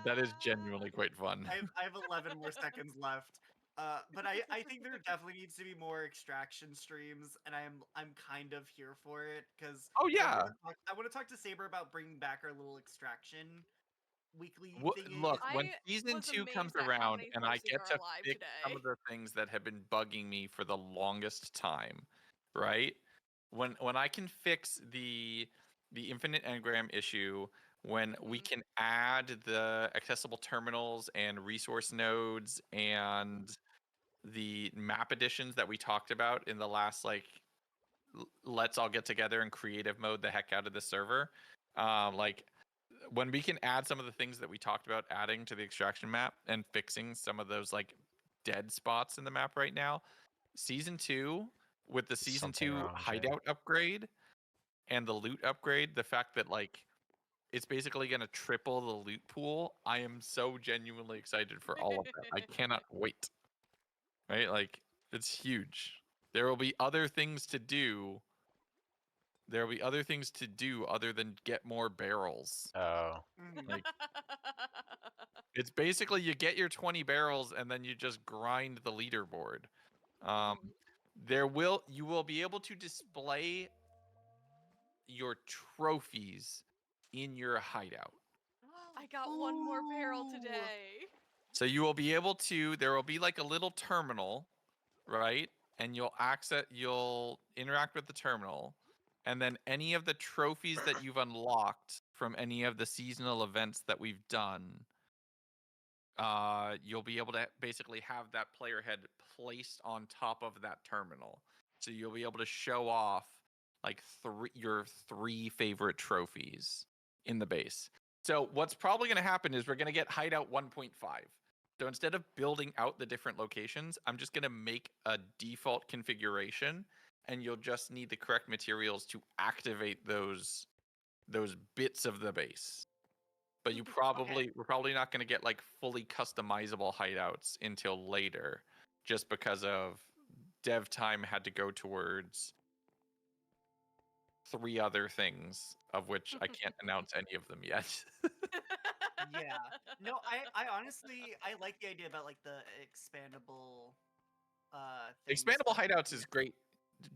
That is genuinely quite fun. I have 11 more seconds left. But I think there definitely needs to be more extraction streams, and I'm kind of here for it because Oh yeah. I want to talk to Saber about bringing back our little extraction weekly thingy. Look, when I season was 2 comes amazed at how around many and I horses get are to alive fix some today. of the things that have been bugging me for the longest time, right? When I can fix the infinite engram issue, when we can add the accessible terminals and resource nodes and the map additions that we talked about in the last let's all get together and creative mode the heck out of the server, like when we can add some of the things that we talked about adding to the extraction map and fixing some of those like dead spots in the map right now, season 2 with the season Something 2 wrong, Jay. hideout upgrade and the loot upgrade, the fact that like it's basically going to triple the loot pool, I am so genuinely excited for all of that. I cannot wait. Right? Like, it's huge. There will be other things to do. There will be other things to do other than get more barrels. Oh. Like, it's basically you get your 20 barrels and then you just grind the leaderboard. You will be able to display your trophies in your hideout. I got one more barrel today. So you will be able to, there will be like a little terminal, right? And you'll interact with the terminal. And then any of the trophies that you've unlocked from any of the seasonal events that we've done, you'll be able to basically have that player head placed on top of that terminal. So you'll be able to show off like your 3 favorite trophies in the base. So what's probably going to happen is we're going to get hideout 1.5. So instead of building out the different locations, I'm just going to make a default configuration, and you'll just need the correct materials to activate those bits of the base. But we're probably not going to get like fully customizable hideouts until later, just because of dev time had to go towards 3 other things, of which I can't announce any of them yet. Yeah. No, I honestly I like the idea about like the expandable things. Expandable hideouts is great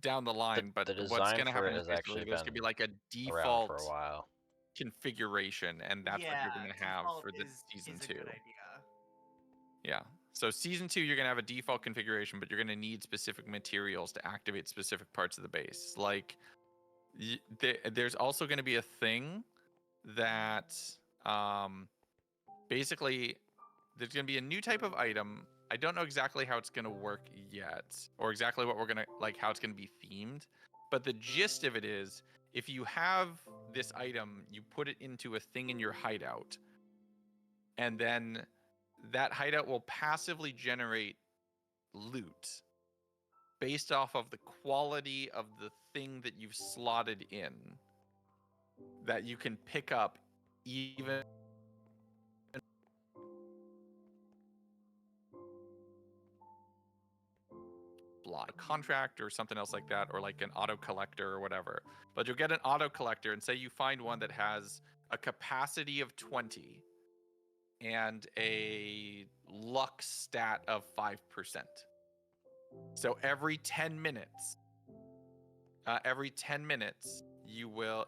down the line, but the what's design going to for happen it is has basically actually there's going to be like a around default for a while. configuration, and that's what you're going to have default for the is season a 2. good idea. Yeah. So season 2, you're going to have a default configuration, but you're going to need specific materials to activate specific parts of the base. Like, there's also going to be a thing that basically there's going to be a new type of item. I don't know exactly how it's going to work yet, or exactly what we're going to like how it's going to be themed, but the gist of it is if you have this item, you put it into a thing in your hideout, and then that hideout will passively generate loot based off of the quality of the thing that you've slotted in, that you can pick up even like contract or something else like that, or like an auto collector or whatever. But you'll get an auto collector, and say you find one that has a capacity of 20 and a luck stat of 5%. So every 10 minutes,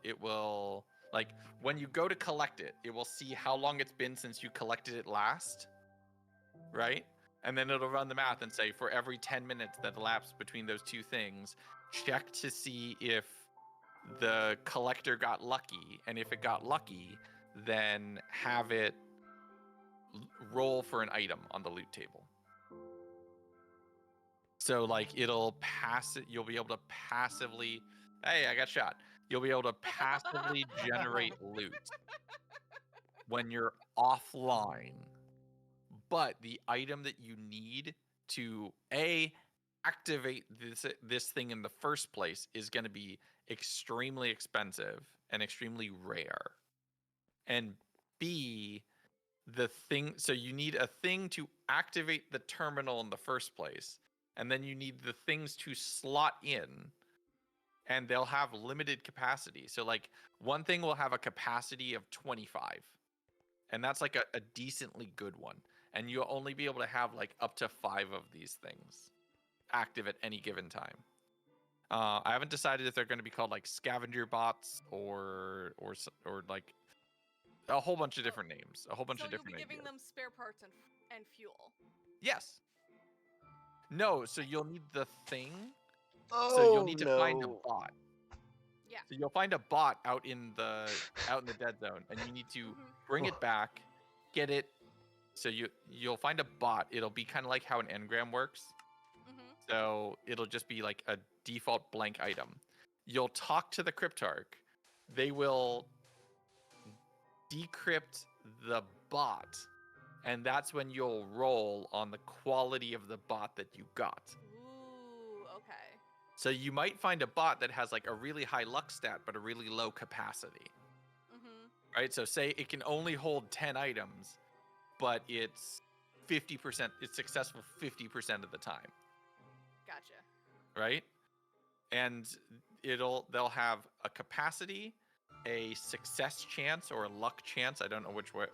it will, like, when you go to collect it, it will see how long it's been since you collected it last, right? And then it'll run the math and say, for every 10 minutes that elapsed between those two things, check to see if the collector got lucky. And if it got lucky, then have it roll for an item on the loot table. So, like, it'll pass it. You'll be able to passively, hey, I got shot. You'll be able to passively generate loot when you're offline. But the item that you need to activate this thing in the first place is going to be extremely expensive and extremely rare. And B, so you need a thing to activate the terminal in the first place, and then you need the things to slot in, and they'll have limited capacity. So, like, one thing will have a capacity of 25, and that's like a decently good one. And you'll only be able to have like up to 5 of these things active at any given time. I haven't decided if they're going to be called like scavenger bots or like a whole bunch of different names, a whole bunch So of you'll different be giving ideas. them spare parts and fuel. Yes. No, so you'll need the thing. Oh, So you'll need to no. find a bot. Yeah. So you'll find a bot out in the dead zone, and you need to bring it back, get it. So you'll find a bot. It'll be kind of like how an engram works. So it'll just be like a default blank item. You'll talk to the cryptarch. They will decrypt the bot, and that's when you'll roll on the quality of the bot that you got. Ooh, okay. So you might find a bot that has like a really high luck stat but a really low capacity. Right? So say it can only hold 10 items, but it's 50%, it's successful 50% of the time. Gotcha. Right? And they'll have a capacity, a success chance or a luck chance. I don't know which way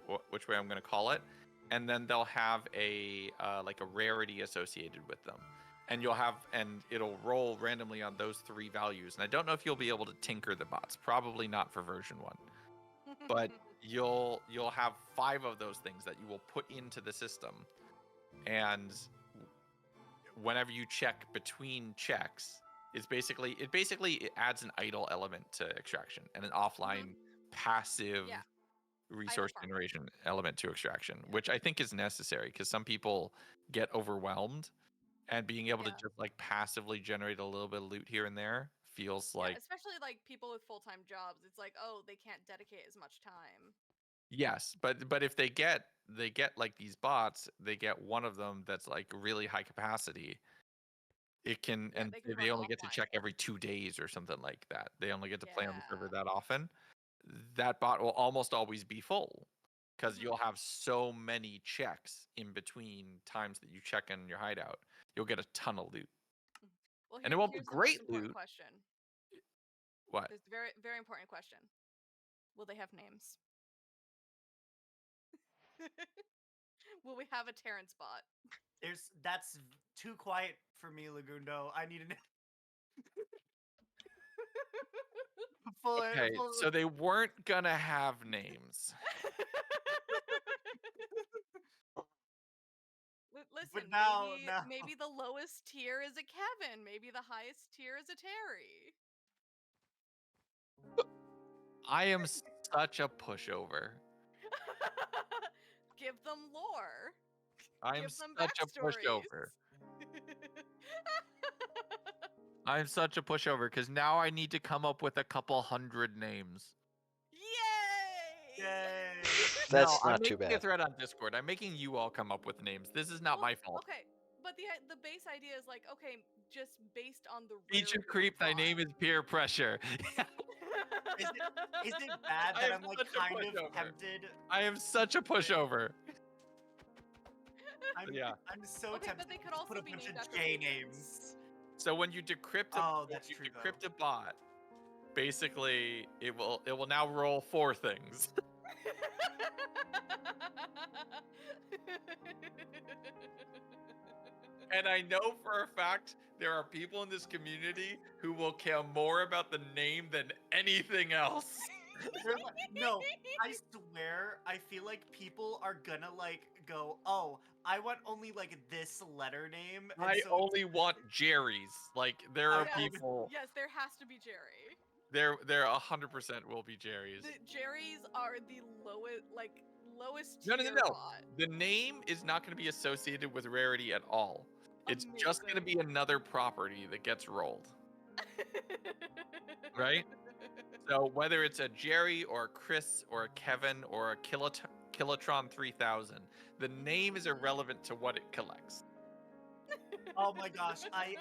I'm going to call it. And then they'll have a like a rarity associated with them. And it'll roll randomly on those 3 values. And I don't know if you'll be able to tinker the bots. Probably not for version 1. But you'll have 5 of those things that you will put into the system. And whenever you check between checks, it adds an idle element to extraction and an offline passive resource generation element to extraction, which I think is necessary because some people get overwhelmed, and being able to just like passively generate a little bit of loot here and there feels like, especially like people with full-time jobs. It's like, oh, they can't dedicate as much time. yes, but if they get like these bots, they get one of them that's like really high capacity. It can, and they only get to check every 2 days or something like that. They only get to play on the server that often. That bot will almost always be full because you'll have so many checks in between times that you check in your hideout. You'll get a ton of loot. Well, and it won't be here's the great most important loot. question. What? This very, very important question. Will they have names? Will we have a Terrence bot? That's too quiet for me, Lagundo. I need an Okay, so they weren't gonna have names. Listen, now- maybe the lowest tier is a Kevin. Maybe the highest tier is a Terry. I am such a pushover. Give them lore. I'm Give them such a pushover. I'm such a pushover because now I need to come up with a couple hundred names. Yay! That's I'm not too making a bad. thread on Discord. I'm making you all come up with names. This is not my fault. Okay, but the base idea is like, okay, just based on the Feature creep, thy name is peer pressure. Is it bad I that am I'm like such a kind of pushover. tempted? I am such a pushover. I'm so Okay, tempted but they could to also put a be bunch named of after J patrons. names. So when you decrypt a bot, basically it will now roll 4 things. And I know for a fact there are people in this community who will care more about the name than anything else. No, I swear, I feel like people are gonna like go, oh, I want only like this letter name. And I so only want Jerry's. Like there are Yes, people. Yes, there has to be Jerry. There 100% will be Jerry's. The Jerry's are the lowest No, tier no, no, no. bot. The name is not going to be associated with rarity at all. It's just going to Amazing. be another property that gets rolled, right? So whether it's a Jerry or a Chris or a Kevin or a Kilotron 3000, the name is irrelevant to what it collects. oh my gosh, I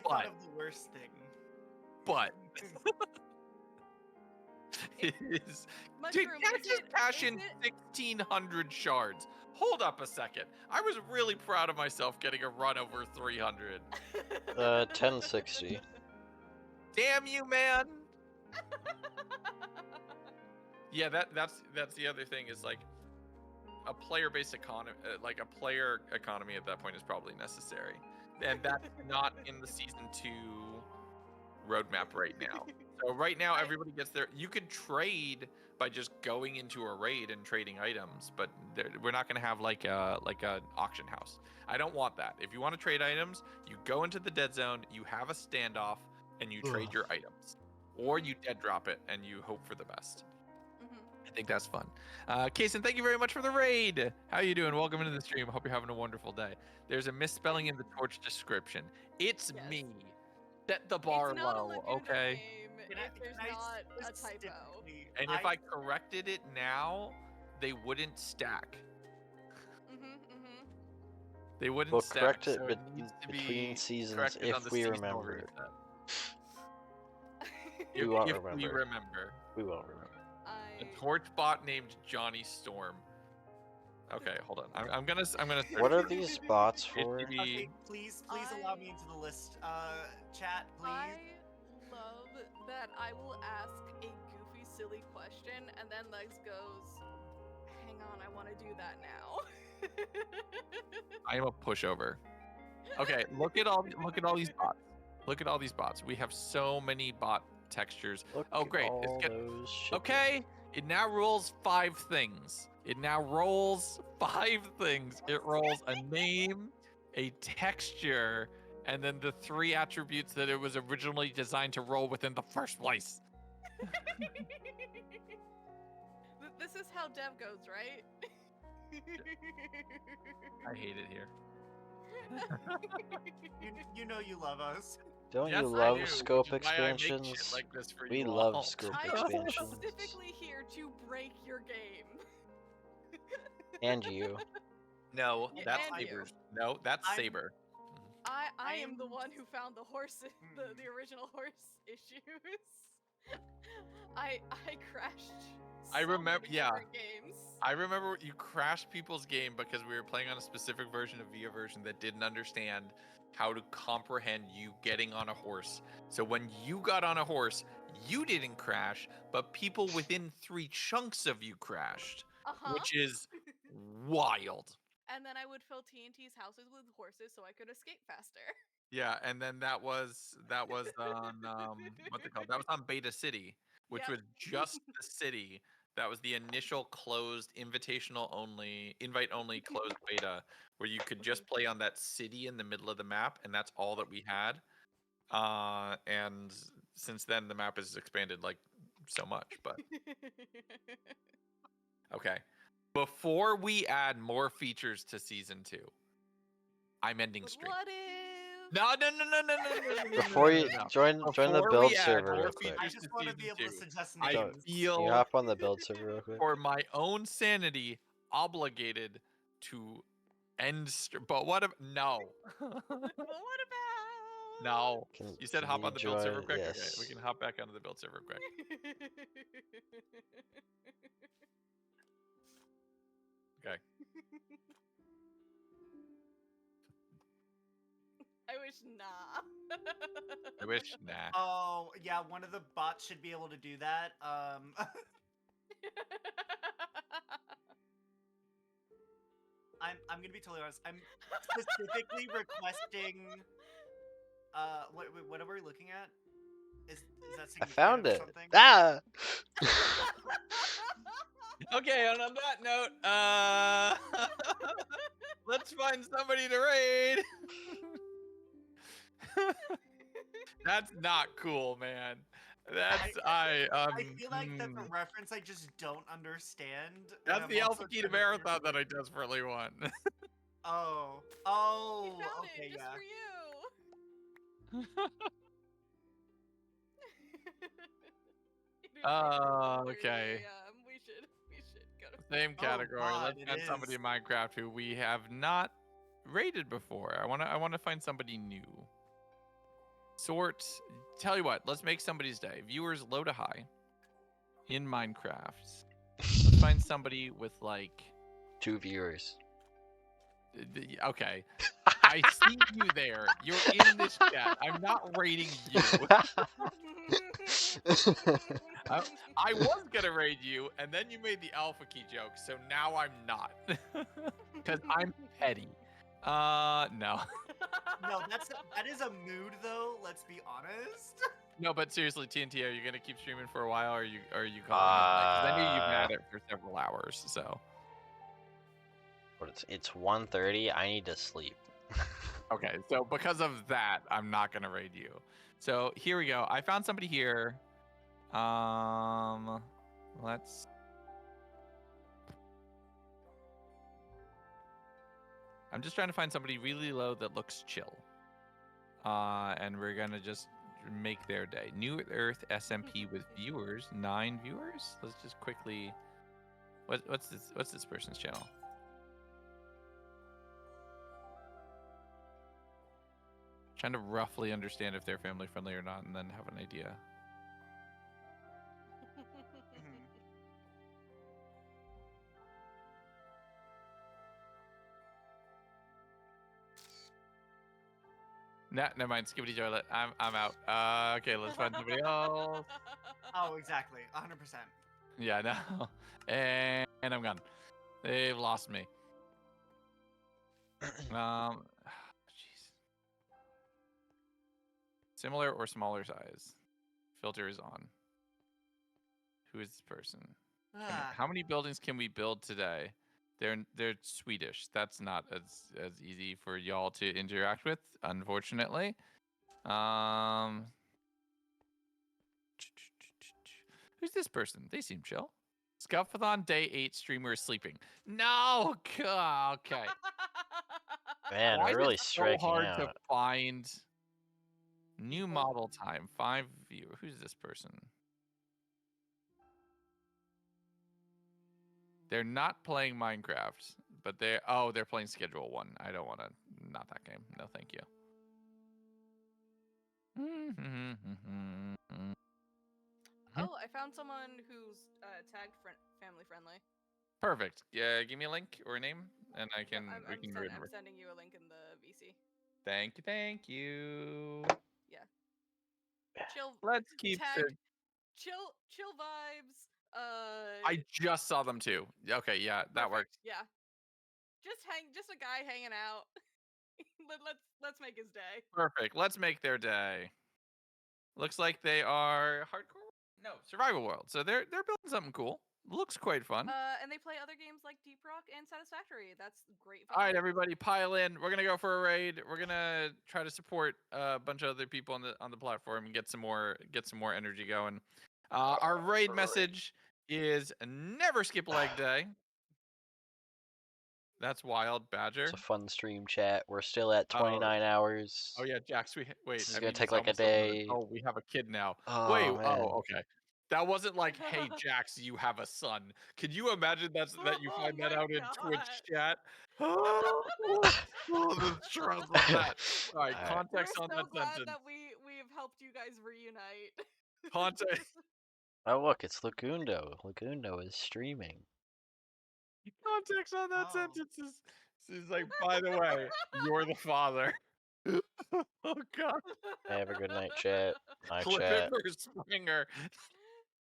thought of the worst thing. But it is Mushroom, can't just cash in 1,600 shards. Hold up a second. I was really proud of myself getting a run over 300. 1060. Damn you, man. Yeah, that's the other thing is like a player-based economy, like a player economy at that point is probably necessary, and that's not in the season 2 roadmap right now. So right now everybody gets their. You could trade by just going into a raid and trading items, but we're not going to have like a auction house. I don't want that. If you want to trade items, you go into the dead zone, you have a standoff, and you trade your items, or you dead drop it and you hope for the best. I think that's fun. Kason, thank you very much for the raid. How you doing? Welcome into the stream. Hope you're having a wonderful day. There's a misspelling in the torch description. It's me. Set the bar It's not a low, Laguna okay? game if there's not a typo. And if I corrected it now, they wouldn't stack. They wouldn't We'll stack. correct it so needs to between be seasons corrected on if the we seasonal remember it. reset. We won't If we remember. remember. We won't remember. A torch bot named Johnny Storm. Okay, hold on. I'm gonna search What are it. these bots for? Okay, please allow me into the list. Chat, please. I love that I will ask a goofy, silly question, and then Legs goes, "Hang on, I want to do that now." I am a pushover. Okay, look at all these bots. Look at all these bots. We have so many bot textures. Look Oh, at great. all It's good. those Okay, it now rolls 5 things. It now rolls 5 things. It rolls a name, a texture, and then the 3 attributes that it was originally designed to roll within the first place. This is how dev goes, right? I hate it here. you know you love us. Don't Yes, you I love do, scope which is why I make shit expansions? like this for We you love all. scope I am expansions. specifically here to break your game. And you. No, Yeah, that's and you. Saber's. No, that's I'm- Saber. I am the I'm- one who found the horses, the original horse issues. I crashed. I so remember- many yeah. different games. I remember you crashed people's game because we were playing on a specific version of VIA version that didn't understand how to comprehend you getting on a horse. So when you got on a horse, you didn't crash, but people within 3 chunks of you crashed, which is wild. And then I would fill TNT's houses with horses so I could escape faster. Yeah, and then that was on what's it called? That was on Beta City, which Yep. was just the city. That was the initial closed invite only closed beta where you could just play on that city in the middle of the map, and that's all that we had. And since then the map has expanded like so much, but okay. Before we add more features to season 2, I'm ending But stream. what if? No. Before you join the Before build we add server more real quick. I features just to want to be season able to 2, suggest I names. Can you feel hop on the build server real quick? for my own sanity obligated to end but what if no. But what about? No. Can- You said can hop you on the build server join- quick? yes. Okay, we can hop back onto the build server quick. Okay. I wish nah. I wish nah. Oh yeah, one of the bots should be able to do that. I'm I'm gonna be totally honest. I'm specifically requesting. What are we looking at? Is that I significant found or it. something? Ah! Okay, and on that note, let's find somebody to raid. That's not cool, man. That's I feel like that's a reference I just don't understand. and That's I'm the also Alpha Key to trying to figure- Marathon that I desperately want. Oh, He oh, found okay, it just yeah. for you. Dude, Okay. we should go to Same category. God, Let's it find somebody is. in Minecraft who we have not raided before. I wanna find somebody new. Sort. Tell you what, let's make somebody's day. Viewers low to high in Minecraft. Let's find somebody with like 2 viewers. Okay. I see you there. You're in this chat. I'm not raiding you. I was gonna raid you, and then you made the Alpha Key joke, so now I'm not. Because I'm petty. No. No, that is a mood though. Let's be honest. No, but seriously, TNT, are you gonna keep streaming for a while, or are you calling it? Because I knew you've been at it for several hours, so. But it's 1:30. I need to sleep. Okay, so because of that, I'm not gonna raid you. So here we go. I found somebody here. Let's. I'm just trying to find somebody really low that looks chill. And we're gonna just make their day. New Earth SMP with viewers, 9 viewers. Let's just quickly. What's this person's channel? Trying to roughly understand if they're family friendly or not, and then have an idea. Nah, never mind. Skibbity toilet. I'm out. Okay, let's find somebody else. Oh, exactly, 100%. Yeah, no. And I'm gone. They've lost me. Jeez. Similar or smaller size. Filter is on. Who is this person? Ah, How many buildings can we build today? They're Swedish. That's not as easy for y'all to interact with, unfortunately. Who's this person? They seem chill. Scuffleathon day 8 streamer is sleeping. No, okay. Man, Why we're is really it so striking hard to out. find new model time? 5 viewer. Who's this person? They're not playing Minecraft, but they're playing Schedule 1. I don't want to. Not that game. No, thank you. Oh, I found someone who's tagged family friendly. Perfect. Yeah, give me a link or a name, and I can. Yep, we I'm can sending you a link in the VC. Thank you. Thank you. Yeah. Chill. Let's keep tagged. it. Chill vibes. I just saw them too. Okay, yeah, that works. Yeah. Just a guy hanging out. let's make his day. Perfect. Let's make their day. Looks like they are hardcore. No, survival world. So they're building something cool. Looks quite fun. And they play other games like Deep Rock and Satisfactory. That's great fun. All right, everybody, pile in. We're gonna go for a raid. We're gonna try to support a bunch of other people on the platform and get some more energy going. Our raid message is never skip leg day. That's wild, Badger. It's a fun stream, chat. We're still at 29 hours. Oh yeah, Jax. Wait. This is I gonna mean, take it's like a almost over. day. Oh, we have a kid now. Oh, Wait. man. Oh, okay. That wasn't like, hey, Jax, you have a son. Can you imagine that you find that out in Twitch chat? Oh, the stress of that. All right, context We're on so that glad sentence. that we have helped you guys reunite. Context. Oh, look, it's Lagundo. Lagundo is streaming. Context on that sentence is like, by the way, you're the father. Oh God. Have a good night, chat. My Clip chat. it for Springer.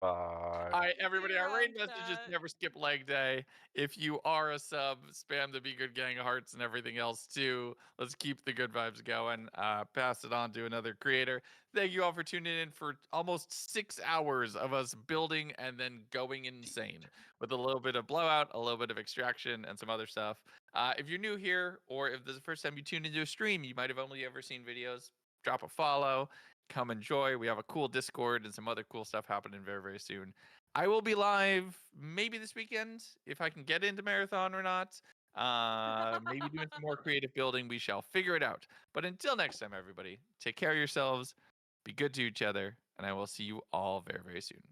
Bye. All right, everybody, See you our raid on messages chat. never skip leg day. If you are a sub, spam the Be Good Gang of Hearts and everything else too. Let's keep the good vibes going. Pass it on to another creator. Thank you all for tuning in for almost 6 hours of us building and then going insane with a little bit of blowout, a little bit of extraction, and some other stuff. If you're new here, or if this is the first time you tuned into a stream, you might have only ever seen videos. Drop a follow. Come enjoy. We have a cool Discord and some other cool stuff happening very, very soon. I will be live maybe this weekend if I can get into Marathon or not. Maybe doing some more creative building. We shall figure it out. But until next time, everybody, take care of yourselves. Be good to each other. And I will see you all very, very soon.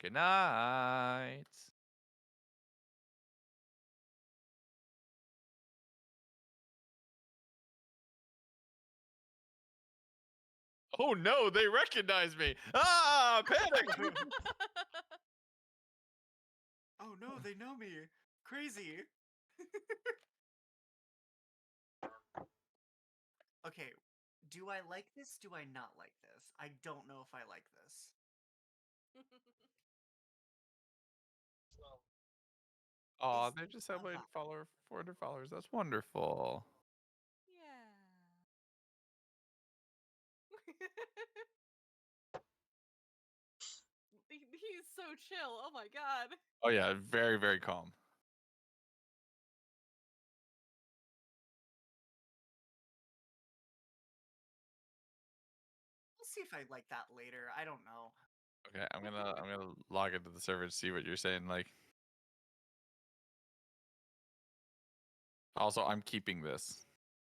Good night. Oh no, they recognize me. Ah, panic. Oh no, they know me. Crazy. Okay, do I like this? Do I not like this? I don't know if I like this. Oh, Is they this just a have like vibe? 400 followers. That's wonderful. Yeah. He's so chill. Oh my god. Oh yeah, very, very calm. We'll see if I like that later. I don't know. Okay, I'm gonna log into the server to see what you're saying. Like, also, I'm keeping this.